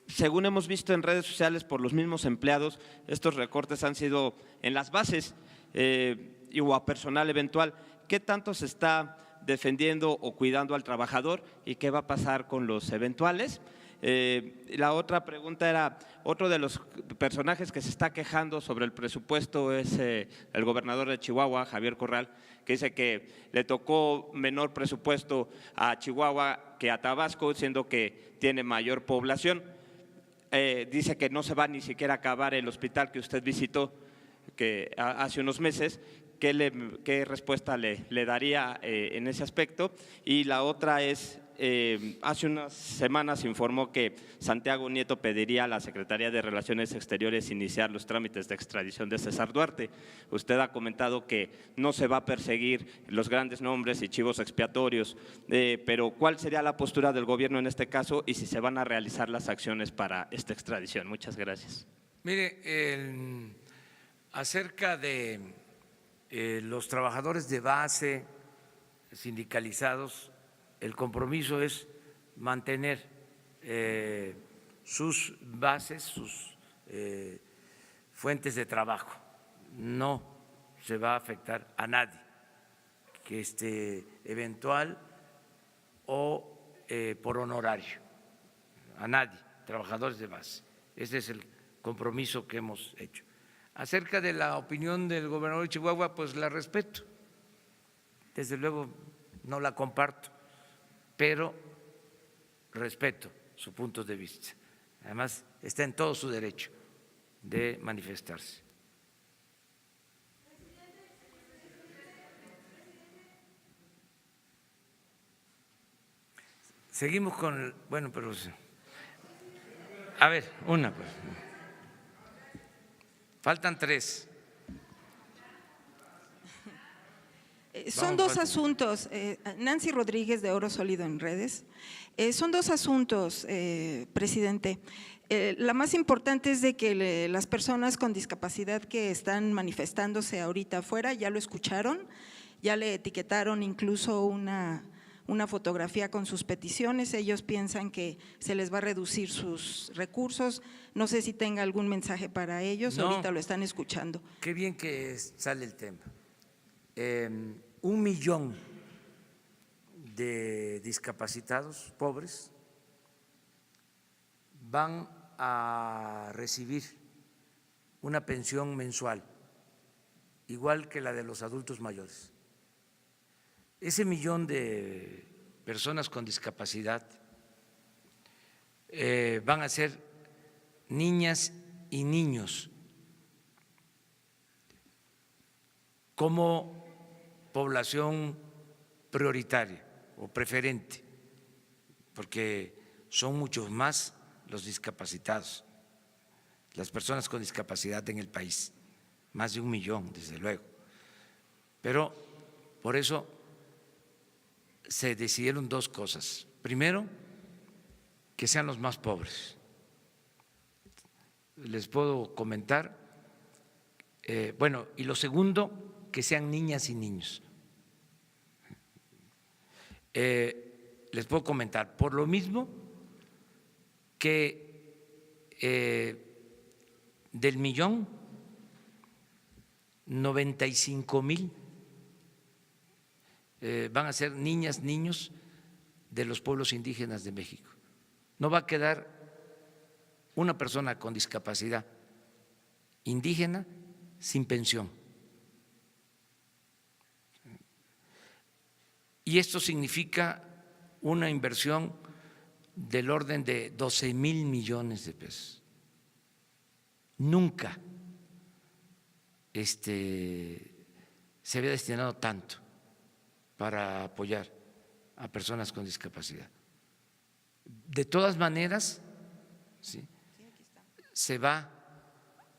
Según hemos visto en redes sociales por los mismos empleados, estos recortes han sido en las bases o a personal eventual. ¿Qué tanto se está defendiendo o cuidando al trabajador y qué va a pasar con los eventuales? La otra pregunta era, otro de los personajes que se está quejando sobre el presupuesto es el gobernador de Chihuahua, Javier Corral, que dice que le tocó menor presupuesto a Chihuahua que a Tabasco, siendo que tiene mayor población. Dice que no se va ni siquiera a acabar el hospital que usted visitó hace unos meses. ¿Qué respuesta le daría en ese aspecto? Y la otra es, hace unas semanas informó que Santiago Nieto pediría a la Secretaría de Relaciones Exteriores iniciar los trámites de extradición de César Duarte. Usted ha comentado que no se va a perseguir los grandes nombres y chivos expiatorios, pero ¿cuál sería la postura del gobierno en este caso y si se van a realizar las acciones para esta extradición? Muchas gracias. Mire, acerca de los trabajadores de base sindicalizados, el compromiso es mantener sus bases, sus fuentes de trabajo. No se va a afectar a nadie que esté eventual o por honorario, a nadie, trabajadores de base. Ese es el compromiso que hemos hecho. Acerca de la opinión del gobernador de Chihuahua, pues la respeto, desde luego no la comparto, pero respeto su punto de vista. Además, está en todo su derecho de manifestarse. Seguimos con, bueno, pero a ver, una pues. Faltan 3. Son dos asuntos. Nancy Rodríguez, de Oro Sólido en Redes. Son 2 asuntos, presidente. La más importante es de que las personas con discapacidad que están manifestándose ahorita afuera ya lo escucharon, ya le etiquetaron incluso una fotografía con sus peticiones. Ellos piensan que se les va a reducir sus recursos. No sé si tenga algún mensaje para ellos, No. ahorita lo están escuchando. Qué bien que sale el tema. 1 millón de discapacitados pobres van a recibir una pensión mensual, igual que la de los adultos mayores. Ese millón de personas con discapacidad van a ser niñas y niños como población prioritaria o preferente, porque son muchos más los discapacitados, las personas con discapacidad en el país, más de 1 millón, desde luego. Pero por eso se decidieron 2 cosas. Primero, que sean los más pobres. Les puedo comentar, bueno, y lo segundo, que sean niñas y niños. Les puedo comentar, por lo mismo que del millón, 95,000 van a ser niñas, niños de los pueblos indígenas de México. No va a quedar una persona con discapacidad indígena sin pensión. Y esto significa una inversión del orden de 12,000 millones de pesos. Nunca se había destinado tanto para apoyar a personas con discapacidad. De todas maneras, ¿sí?, se va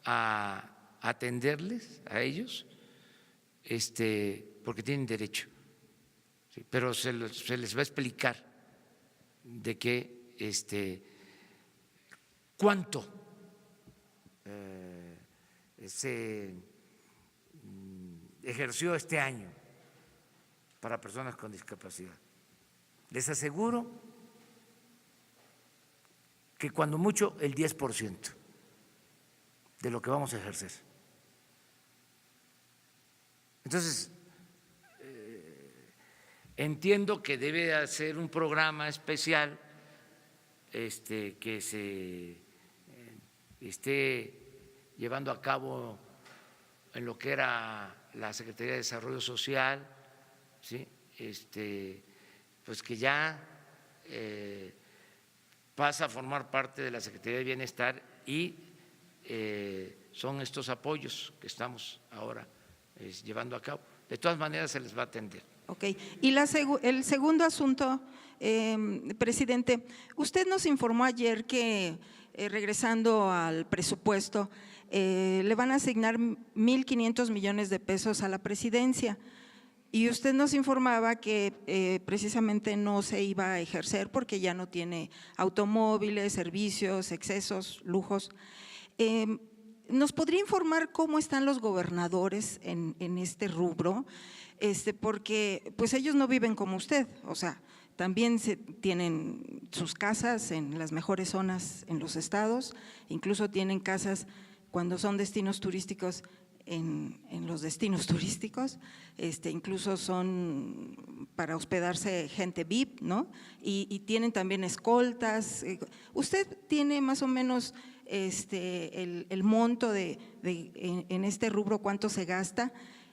a atenderles a ellos, porque tienen derecho, ¿sí?, pero se les va a explicar de qué, cuánto se ejerció este año para personas con discapacidad. Les aseguro que cuando mucho el 10% de lo que vamos a ejercer. Entonces, entiendo que debe hacer un programa especial que se esté llevando a cabo en lo que era la Secretaría de Desarrollo Social, ¿sí?, pues que ya pasa a formar parte de la Secretaría de Bienestar y son estos apoyos que estamos ahora llevando a cabo. De todas maneras se les va a atender. Ok. Y el segundo asunto, presidente, usted nos informó ayer que regresando al presupuesto le van a asignar 1,500 millones de pesos a la presidencia. Y usted nos informaba que precisamente no se iba a ejercer porque ya no tiene automóviles, servicios, excesos, lujos. ¿Nos podría informar cómo están los gobernadores en este rubro? Porque pues ellos no viven como usted, o sea, también tienen sus casas en las mejores zonas en los estados, incluso tienen casas cuando son destinos turísticos en los destinos turísticos, incluso son para hospedarse gente VIP, ¿no? Y tienen también escoltas. ¿Usted tiene más o menos el monto en este rubro, cuánto se gasta?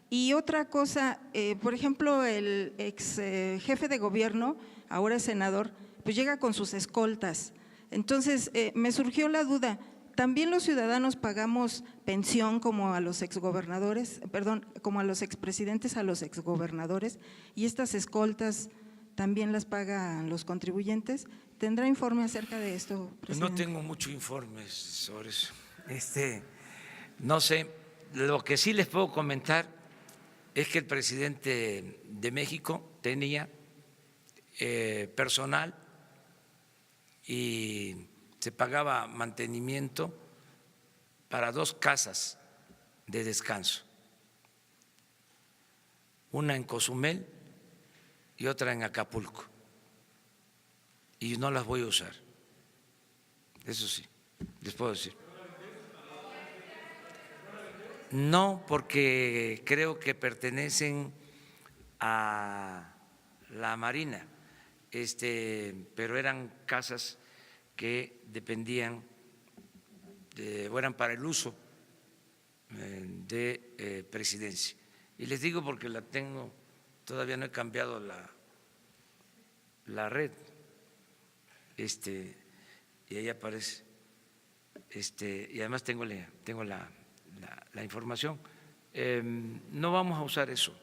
Y otra cosa, por ejemplo, el ex jefe de gobierno, ahora senador, pues llega con sus escoltas. Entonces, me surgió la duda, ¿también los ciudadanos pagamos pensión como a los exgobernadores, perdón, como a los expresidentes, a los exgobernadores? ¿Y estas escoltas también las pagan los contribuyentes? ¿Tendrá informe acerca de esto, presidente? No tengo mucho informe sobre eso. No sé, lo que sí les puedo comentar es que el presidente de México tenía personal y se pagaba mantenimiento para 2 casas de descanso, una en Cozumel y otra en Acapulco, y no las voy a usar, eso sí, les puedo decir. No, porque creo que pertenecen a la Marina, pero eran casas que dependían o eran para el uso de presidencia. Y les digo porque la tengo, todavía no he cambiado la red, y ahí aparece, y además tengo la información. No vamos a usar eso,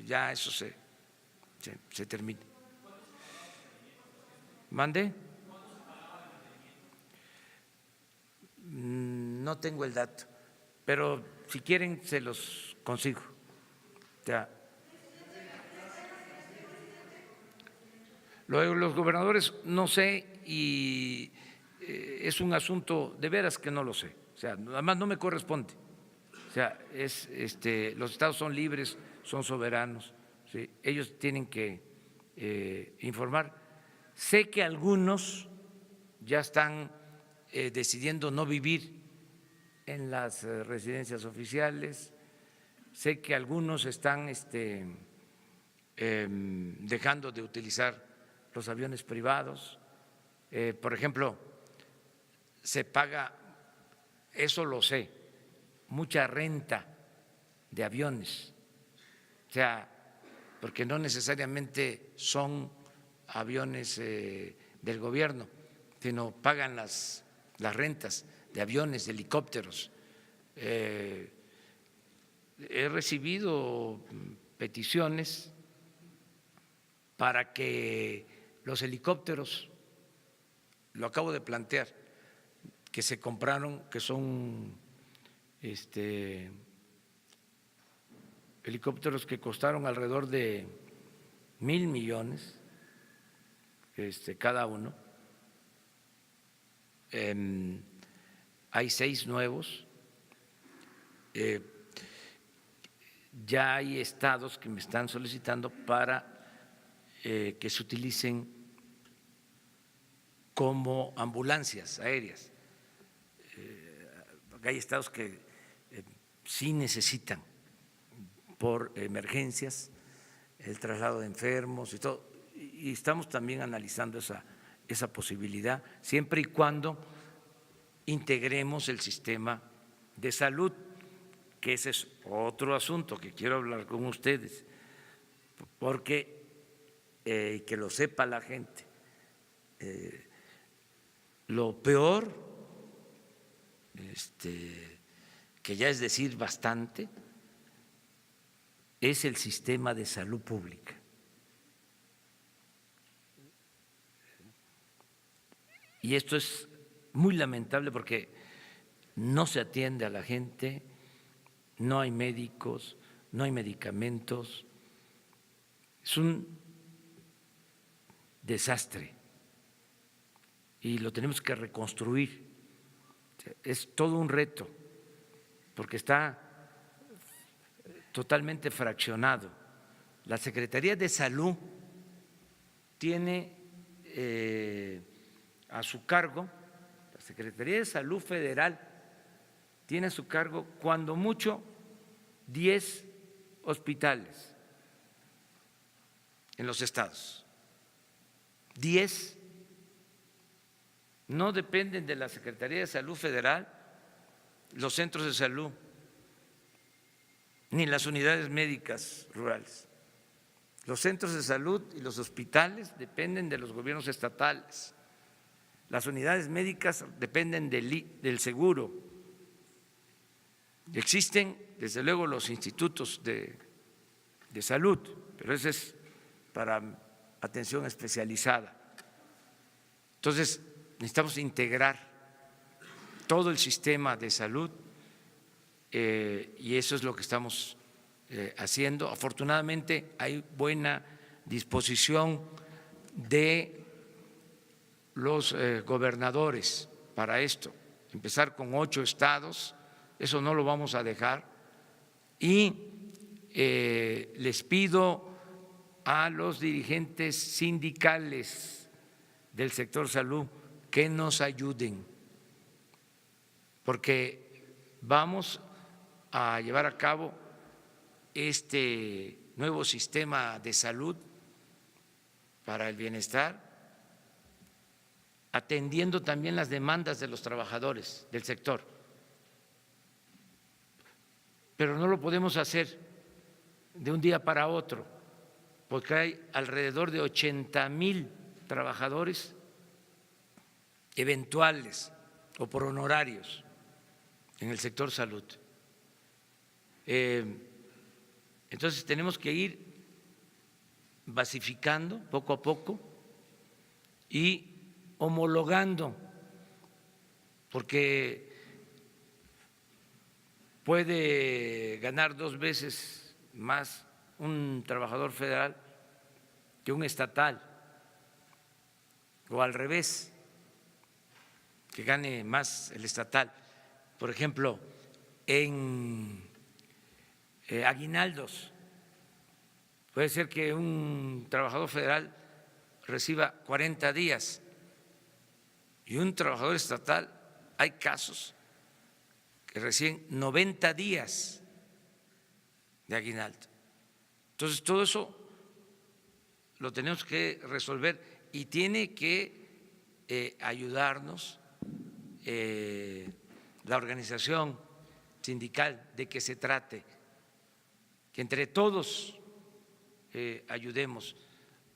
ya eso se termina. ¿Mande? No tengo el dato, pero si quieren se los consigo. Lo de los gobernadores no sé, y es un asunto de veras que no lo sé. O sea, además no me corresponde. O sea, los estados son libres, son soberanos, ¿sí? Ellos tienen que informar. Sé que algunos ya están decidiendo no vivir en las residencias oficiales, sé que algunos están dejando de utilizar los aviones privados. Por ejemplo, se paga, eso lo sé, mucha renta de aviones, o sea, porque no necesariamente son aviones del gobierno, sino pagan las rentas de aviones, de helicópteros. He recibido peticiones para que los helicópteros, lo acabo de plantear, que se compraron, que son helicópteros que costaron alrededor de 1,000 millones cada uno. Hay 6 nuevos. Ya hay estados que me están solicitando para que se utilicen como ambulancias aéreas. Hay estados que sí necesitan por emergencias el traslado de enfermos y todo, y estamos también analizando esa posibilidad, siempre y cuando integremos el sistema de salud, que ese es otro asunto que quiero hablar con ustedes, porque que lo sepa la gente, lo peor, que ya es decir bastante, es el sistema de salud pública. Y esto es muy lamentable porque no se atiende a la gente, no hay médicos, no hay medicamentos, es un desastre y lo tenemos que reconstruir. Es todo un reto porque está totalmente fraccionado. La Secretaría de Salud tiene a su cargo, la Secretaría de Salud Federal tiene a su cargo cuando mucho 10 hospitales en los estados. 10 no dependen de la Secretaría de Salud Federal, los centros de salud, ni las unidades médicas rurales. Los centros de salud y los hospitales dependen de los gobiernos estatales. Las unidades médicas dependen del seguro. Existen, desde luego, los institutos de salud, pero ese es para atención especializada. Entonces, necesitamos integrar todo el sistema de salud y eso es lo que estamos haciendo. Afortunadamente, hay buena disposición de los gobernadores para esto, empezar con 8 estados, eso no lo vamos a dejar, y les pido a los dirigentes sindicales del sector salud que nos ayuden, porque vamos a llevar a cabo este nuevo sistema de salud para el bienestar, atendiendo también las demandas de los trabajadores del sector. Pero no lo podemos hacer de un día para otro, porque hay alrededor de 80,000 trabajadores eventuales o por honorarios en el sector salud. Entonces tenemos que ir basificando poco a poco y homologando, porque puede ganar 2 veces más un trabajador federal que un estatal, o al revés, que gane más el estatal. Por ejemplo, en aguinaldos, puede ser que un trabajador federal reciba 40 días y un trabajador estatal, hay casos que reciben 90 días de aguinaldo. Entonces, todo eso lo tenemos que resolver y tiene que ayudarnos la Organización sindical de que se trate, que entre todos ayudemos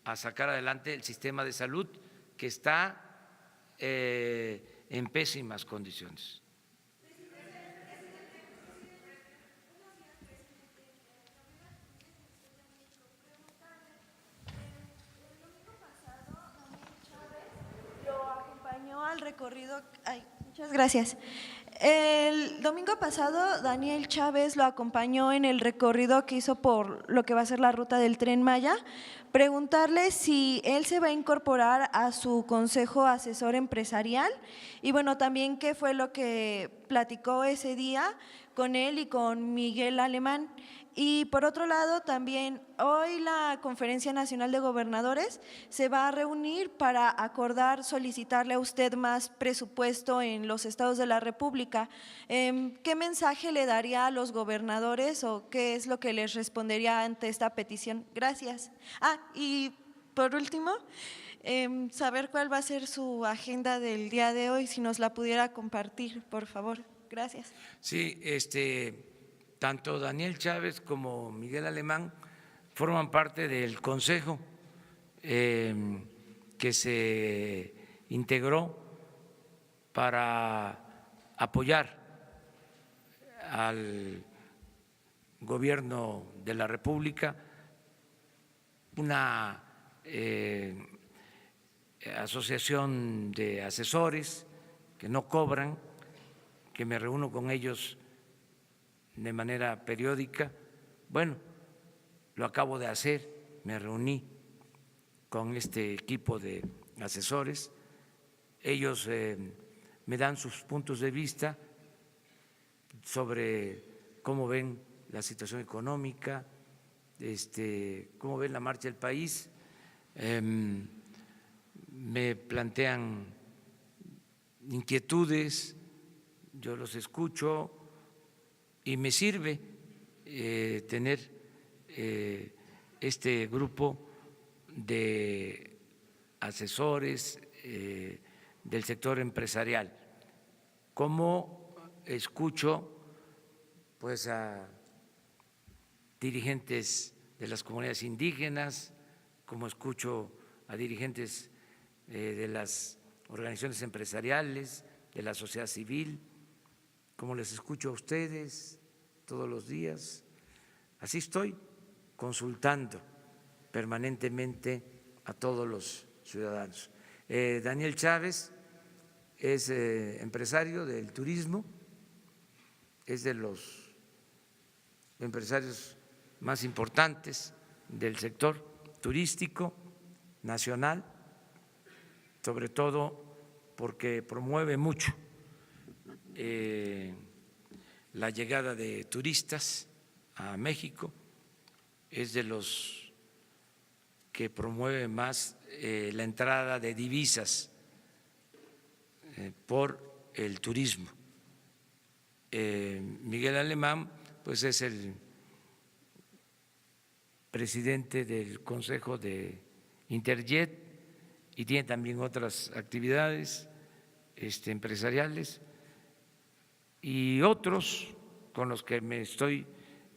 a sacar adelante el sistema de salud que está en pésimas condiciones. Al recorrido, muchas gracias. El domingo pasado Daniel Chávez lo acompañó en el recorrido que hizo por lo que va a ser la ruta del Tren Maya. Preguntarle si él se va a incorporar a su consejo asesor empresarial y bueno, también qué fue lo que platicó ese día con él y con Miguel Alemán. Y por otro lado, también hoy la Conferencia Nacional de Gobernadores se va a reunir para acordar solicitarle a usted más presupuesto en los estados de la República. ¿Qué mensaje le daría a los gobernadores o qué es lo que les respondería ante esta petición? Gracias. Y por último, saber cuál va a ser su agenda del día de hoy, si nos la pudiera compartir, por favor. Gracias. Sí, tanto Daniel Chávez como Miguel Alemán forman parte del consejo que se integró para apoyar al gobierno de la República, una asociación de asesores que no cobran, que me reúno con ellos de manera periódica. Bueno, lo acabo de hacer, me reuní con este equipo de asesores, ellos me dan sus puntos de vista sobre cómo ven la situación económica, cómo ven la marcha del país, me plantean inquietudes, yo los escucho y me sirve tener este grupo de asesores del sector empresarial. Como escucho pues a dirigentes de las comunidades indígenas, como escucho a dirigentes de las organizaciones empresariales, de la sociedad civil, como les escucho a ustedes todos los días, así estoy consultando permanentemente a todos los ciudadanos. Daniel Chávez es empresario del turismo, es de los empresarios más importantes del sector turístico nacional, sobre todo porque promueve mucho la llegada de turistas a México, es de los que promueve más la entrada de divisas por el turismo. Miguel Alemán pues es el presidente del Consejo de Interjet y tiene también otras actividades empresariales, y otros con los que me estoy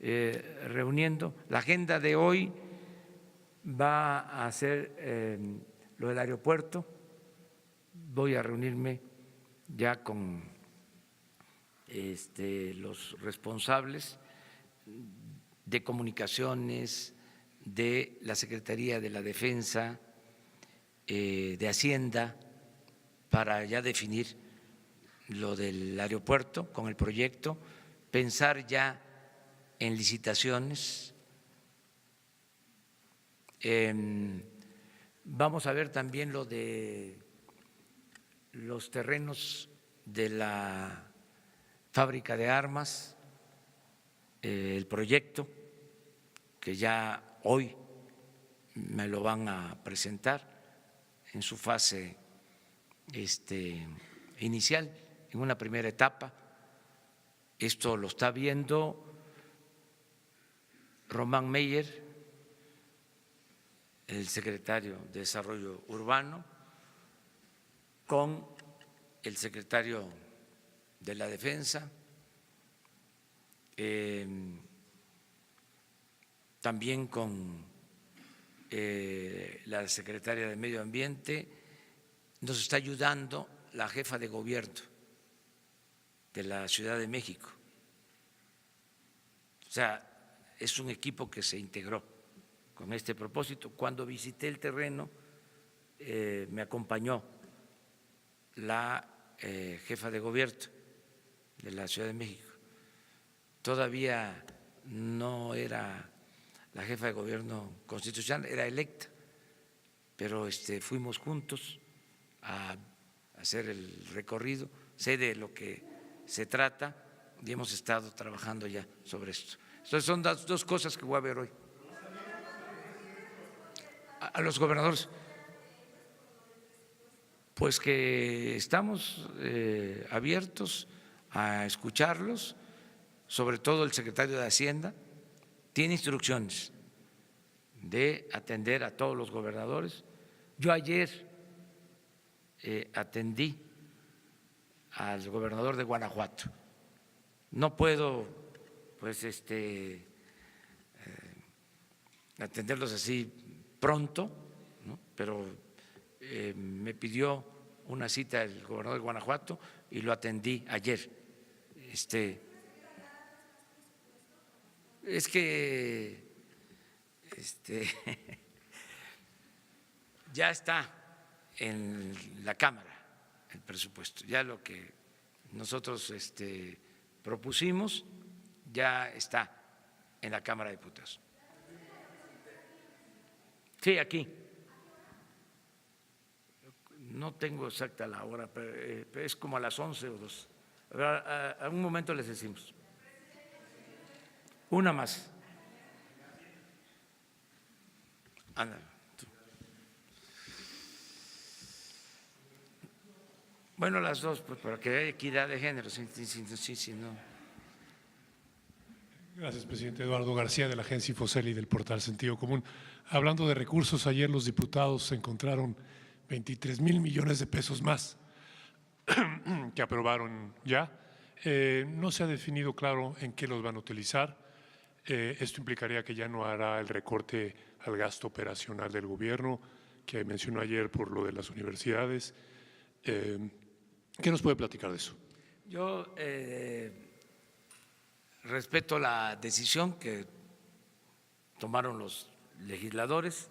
reuniendo. La agenda de hoy va a ser lo del aeropuerto. Voy a reunirme ya con los responsables de comunicaciones, de la Secretaría de la Defensa, de Hacienda, para ya definir lo del aeropuerto con el proyecto, pensar ya en licitaciones. Vamos a ver también lo de los terrenos de la fábrica de armas, el proyecto que ya hoy me lo van a presentar en su fase inicial, en una primera etapa. Esto lo está viendo Román Meyer, el secretario de Desarrollo Urbano, con el secretario de la Defensa, también con la secretaria de Medio Ambiente, nos está ayudando la jefa de gobierno de la Ciudad de México. O sea, es un equipo que se integró con este propósito. Cuando visité el terreno, me acompañó la jefa de gobierno de la Ciudad de México. Todavía no era la jefa de gobierno constitucional, era electa, pero fuimos juntos a hacer el recorrido, sé de lo que se trata y hemos estado trabajando ya sobre esto. Entonces son las dos cosas que voy a ver hoy. A los gobernadores, pues que estamos abiertos a escucharlos, sobre todo el secretario de Hacienda tiene instrucciones de atender a todos los gobernadores. Yo ayer atendí al gobernador de Guanajuato. No puedo, pues, atenderlos así pronto, ¿no? Pero me pidió una cita el gobernador de Guanajuato y lo atendí ayer. Es que ya está en la Cámara el presupuesto, ya lo que nosotros propusimos ya está en la Cámara de Diputados. Sí, aquí. No tengo exacta la hora, pero es como a las 11 o 12. A un momento les decimos. Una más. Anda, tú. Bueno, las dos, pues para que haya equidad de género. Sí, no. Gracias, presidente. Eduardo García, de la agencia Infocel y del portal Sentido Común. Hablando de recursos, ayer los diputados encontraron 23,000 millones de pesos más que aprobaron ya. No se ha definido claro en qué los van a utilizar. Esto implicaría que ya no hará el recorte al gasto operacional del gobierno que mencionó ayer por lo de las universidades. ¿Qué nos puede platicar de eso? Yo respeto la decisión que tomaron los legisladores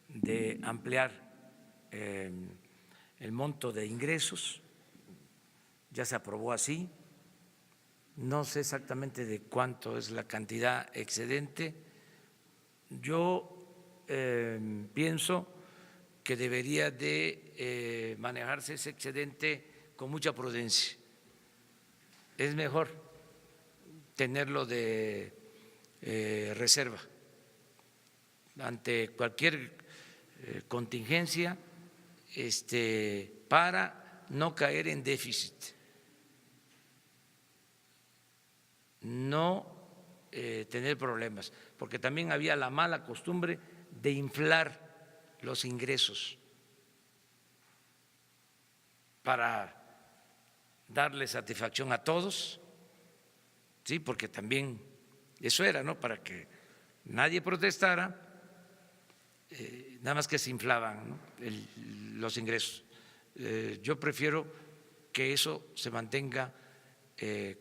de ampliar el monto de ingresos. Ya se aprobó así. No sé exactamente de cuánto es la cantidad excedente. Yo pienso que debería de manejarse ese excedente con mucha prudencia. Es mejor tenerlo de reserva ante cualquier contingencia, para no caer en déficit, no tener problemas, porque también había la mala costumbre de inflar los ingresos para darle satisfacción a todos, sí, porque también eso era, ¿no? Para que nadie protestara, nada más que se inflaban, ¿no? Los ingresos. Yo prefiero que eso se mantenga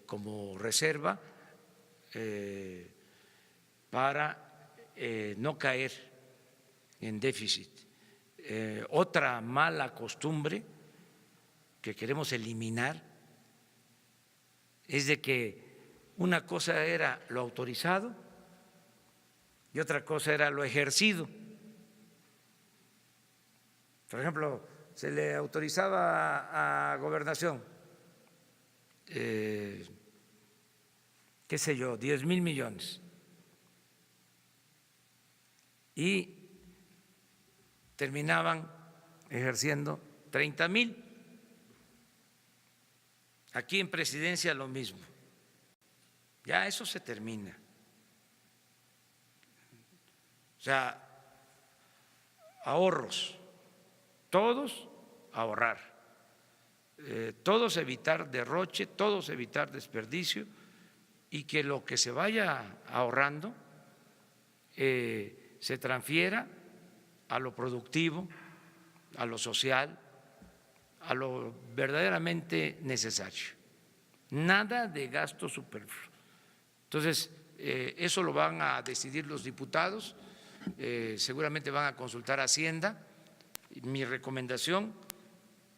como reserva para no caer en déficit. Otra mala costumbre que queremos eliminar es de que una cosa era lo autorizado y otra cosa era lo ejercido. Por ejemplo, se le autorizaba a Gobernación, qué sé yo, 10,000 millones y terminaban ejerciendo 30,000. Aquí en Presidencia lo mismo. Ya eso se termina. O sea, ahorros, todos ahorrar, todos evitar derroche, todos evitar desperdicio y que lo que se vaya ahorrando se transfiera a lo productivo, a lo social, a lo verdaderamente necesario. Nada de gasto superfluo. Entonces, eso lo van a decidir los diputados, seguramente van a consultar a Hacienda. Mi recomendación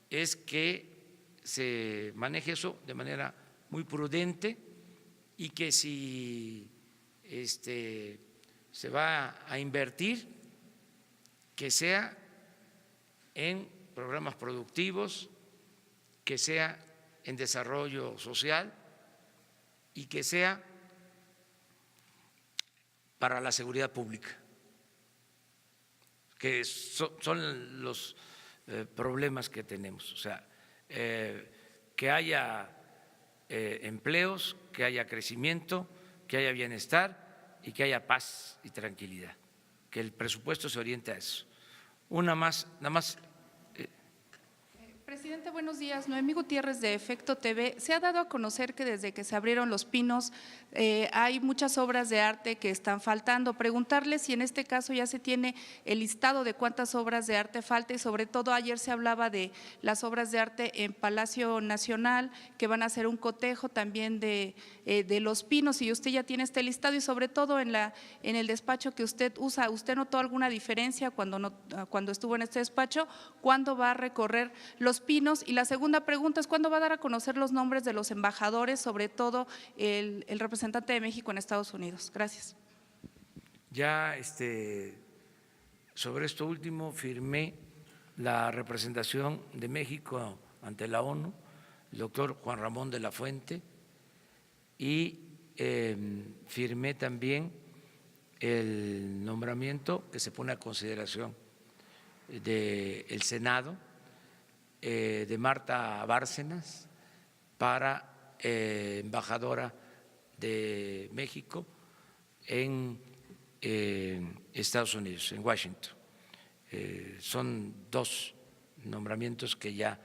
es que se maneje eso de manera muy prudente y que si se va a invertir, que sea en programas productivos, que sea en desarrollo social y que sea para la seguridad pública, que son los problemas que tenemos. O sea, que haya empleos, que haya crecimiento, que haya bienestar y que haya paz y tranquilidad, que el presupuesto se oriente a eso. Nada más. Presidente, buenos días. Noemí Gutiérrez de Efecto TV. Se ha dado a conocer que desde que se abrieron Los Pinos hay muchas obras de arte que están faltando. Preguntarle si en este caso ya se tiene el listado de cuántas obras de arte falta y sobre todo ayer se hablaba de las obras de arte en Palacio Nacional que van a hacer un cotejo también de Los Pinos y usted ya tiene este listado y sobre todo en el despacho que usted usa, ¿usted notó alguna diferencia cuando estuvo en este despacho? ¿Cuándo va a recorrer Los Pinos? Y la segunda pregunta es ¿cuándo va a dar a conocer los nombres de los embajadores, sobre todo el representante de México en Estados Unidos? Gracias. Ya sobre esto último firmé la representación de México ante la ONU, el doctor Juan Ramón de la Fuente, y firmé también el nombramiento que se pone a consideración del Senado de Marta Bárcenas para embajadora de México en Estados Unidos, en Washington. Son 2 nombramientos que ya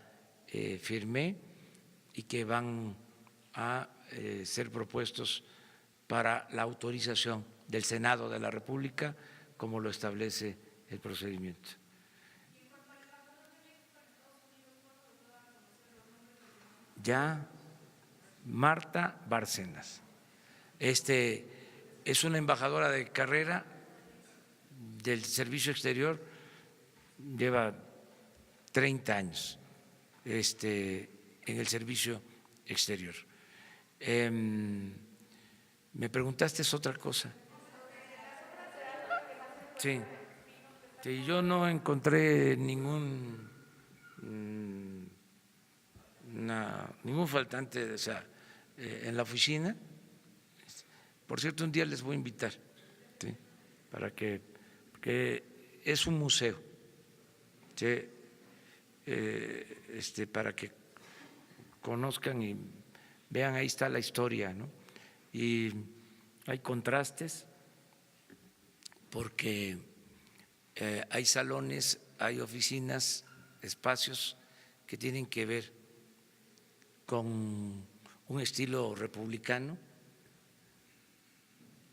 firmé y que van a ser propuestos para la autorización del Senado de la República, como lo establece el procedimiento. Ya Marta Bárcenas. Es una embajadora de carrera del Servicio Exterior, lleva 30 años en el Servicio Exterior. Me preguntaste otra cosa. Sí, yo no encontré ningún faltante, o sea, en la oficina. Por cierto, un día les voy a invitar, ¿sí? Porque es un museo, ¿sí? Para que conozcan y vean, ahí está la historia, ¿no? Y hay contrastes porque hay salones, hay oficinas, espacios que tienen que ver con un estilo republicano,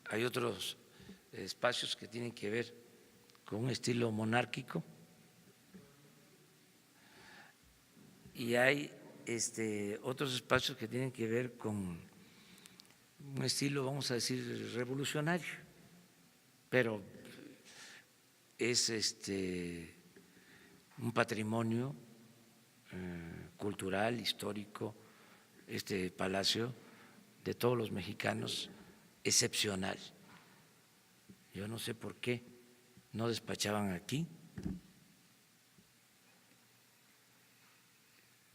hay otros espacios que tienen que ver con un estilo monárquico y hay otros espacios que tienen que ver con un estilo, vamos a decir, revolucionario, pero es un patrimonio cultural, histórico, este palacio de todos los mexicanos, excepcional. Yo no sé por qué no despachaban aquí.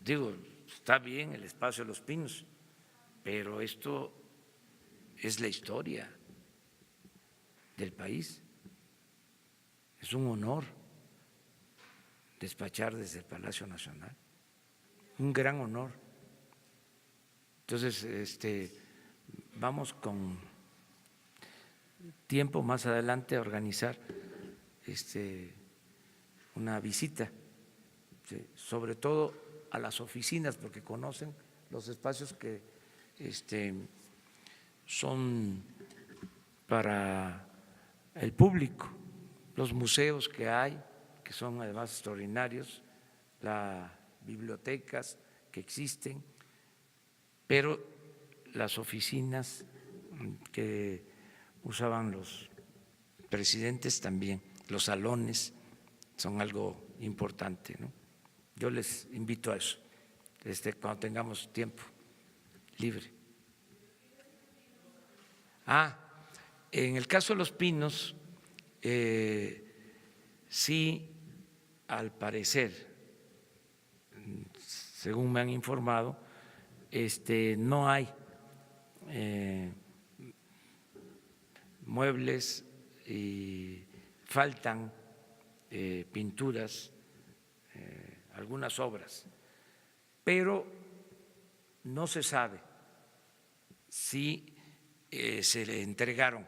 Digo, está bien el espacio de Los Pinos, pero esto es la historia del país. Es un honor despachar desde el Palacio Nacional, un gran honor. Entonces, vamos con tiempo más adelante a organizar una visita, ¿sí? Sobre todo a las oficinas, porque conocen los espacios que son para el público, los museos que hay, que son además extraordinarios, las bibliotecas que existen, pero las oficinas que usaban los presidentes también, los salones son algo importante, ¿no? Yo les invito a eso, cuando tengamos tiempo libre. En el caso de Los Pinos, sí, al parecer, según me han informado, no hay muebles y faltan pinturas, algunas obras, pero no se sabe si se le entregaron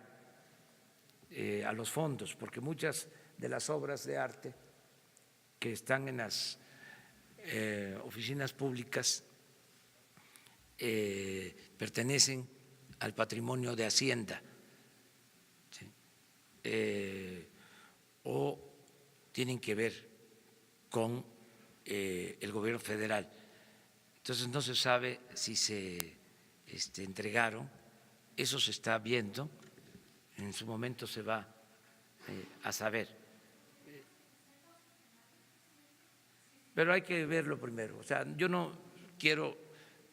a los fondos, porque muchas de las obras de arte que están en las oficinas públicas pertenecen al patrimonio de Hacienda, ¿sí? O tienen que ver con el gobierno federal. Entonces no se sabe si se entregaron, eso se está viendo, en su momento se va a saber. Pero hay que verlo primero. O sea, yo no quiero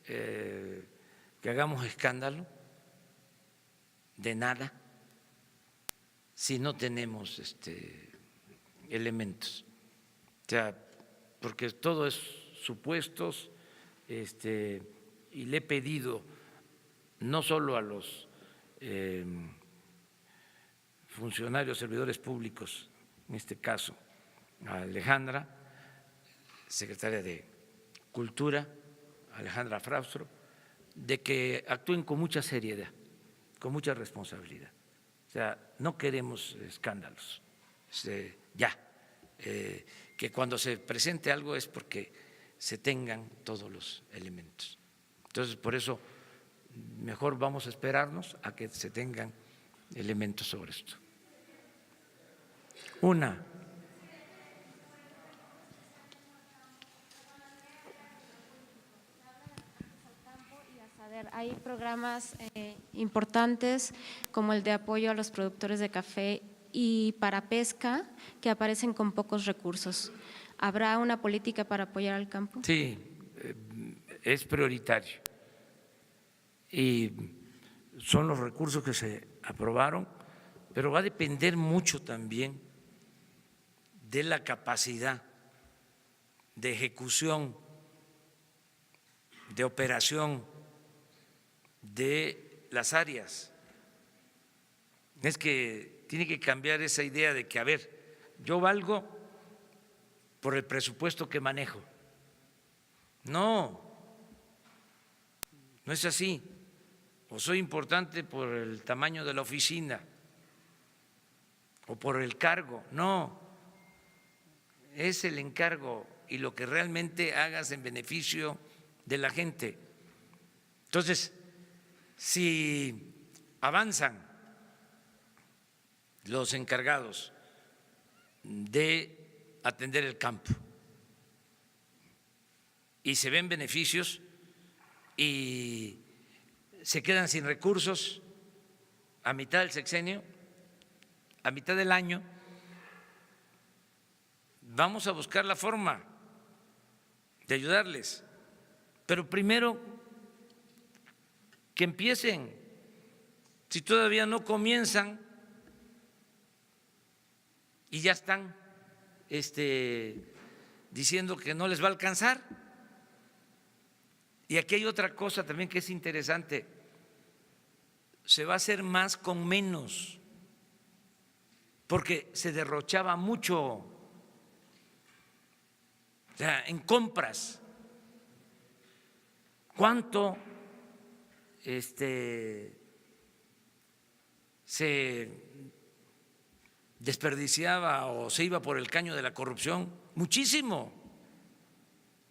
que hagamos escándalo de nada si no tenemos elementos. O sea, porque todo es supuestos, y le he pedido no solo a los funcionarios, servidores públicos, en este caso a Alejandra, secretaria de Cultura, Alejandra Fraustro, de que actúen con mucha seriedad, con mucha responsabilidad. O sea, no queremos escándalos, que cuando se presente algo es porque se tengan todos los elementos. Entonces, por eso, mejor vamos a esperarnos a que se tengan elementos sobre esto. Hay programas importantes como el de apoyo a los productores de café y para pesca que aparecen con pocos recursos. ¿Habrá una política para apoyar al campo? Sí, es prioritario y son los recursos que se aprobaron, pero va a depender mucho también de la capacidad de ejecución, de operación de las áreas. Es que tiene que cambiar esa idea de que, a ver, yo valgo por el presupuesto que manejo. No es así. O soy importante por el tamaño de la oficina o por el cargo. No, es el encargo y lo que realmente hagas en beneficio de la gente. Entonces, si avanzan los encargados de atender el campo y se ven beneficios y se quedan sin recursos a mitad del sexenio, a mitad del año, vamos a buscar la forma de ayudarles, pero primero que empiecen. Si todavía no comienzan y ya están diciendo que no les va a alcanzar. Y aquí hay otra cosa también que es interesante. Se va a hacer más con menos, porque se derrochaba mucho, o sea, en compras. ¿Cuánto se desperdiciaba o se iba por el caño de la corrupción? Muchísimo.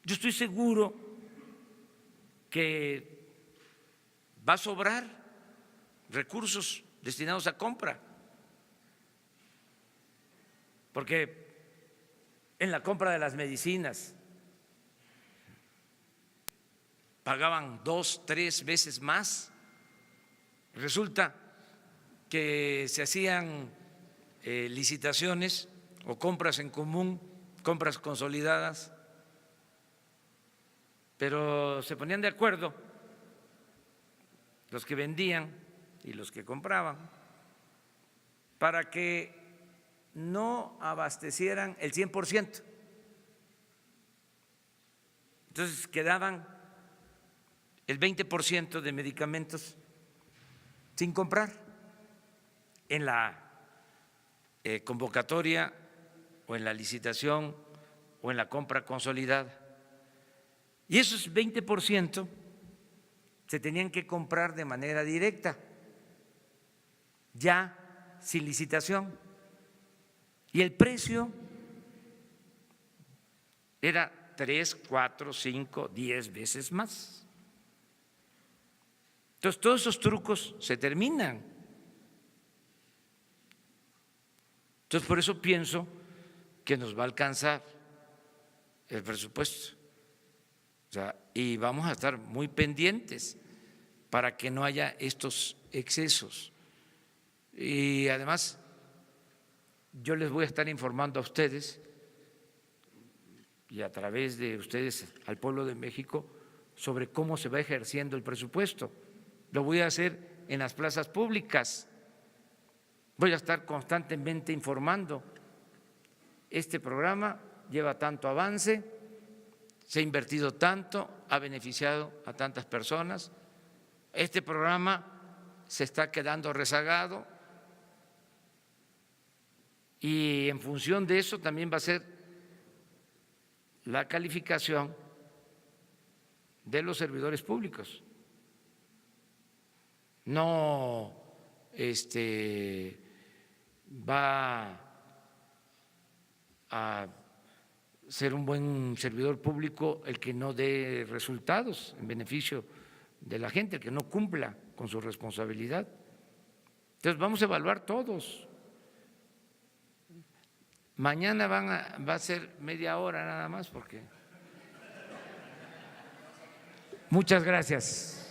Yo estoy seguro que va a sobrar recursos destinados a compra, porque en la compra de las medicinas pagaban 2, 3 veces más. Resulta que se hacían licitaciones o compras en común, compras consolidadas, pero se ponían de acuerdo los que vendían y los que compraban para que no abastecieran el 100%. Entonces quedaban el 20% de medicamentos sin comprar en la convocatoria o en la licitación o en la compra consolidada. Y esos 20% se tenían que comprar de manera directa, ya sin licitación. Y el precio era 3, 4, 5, 10 veces más. Entonces, todos esos trucos se terminan. Entonces, por eso pienso que nos va a alcanzar el presupuesto. O sea, y vamos a estar muy pendientes para que no haya estos excesos. Y además, yo les voy a estar informando a ustedes y a través de ustedes al pueblo de México sobre cómo se va ejerciendo el presupuesto. Lo voy a hacer en las plazas públicas. Voy a estar constantemente informando. Este programa lleva tanto avance, se ha invertido tanto, ha beneficiado a tantas personas. Este programa se está quedando rezagado y en función de eso también va a ser la calificación de los servidores públicos. No va a ser un buen servidor público el que no dé resultados en beneficio de la gente, el que no cumpla con su responsabilidad. Entonces vamos a evaluar todos. Mañana va a ser media hora nada más porque… Muchas gracias.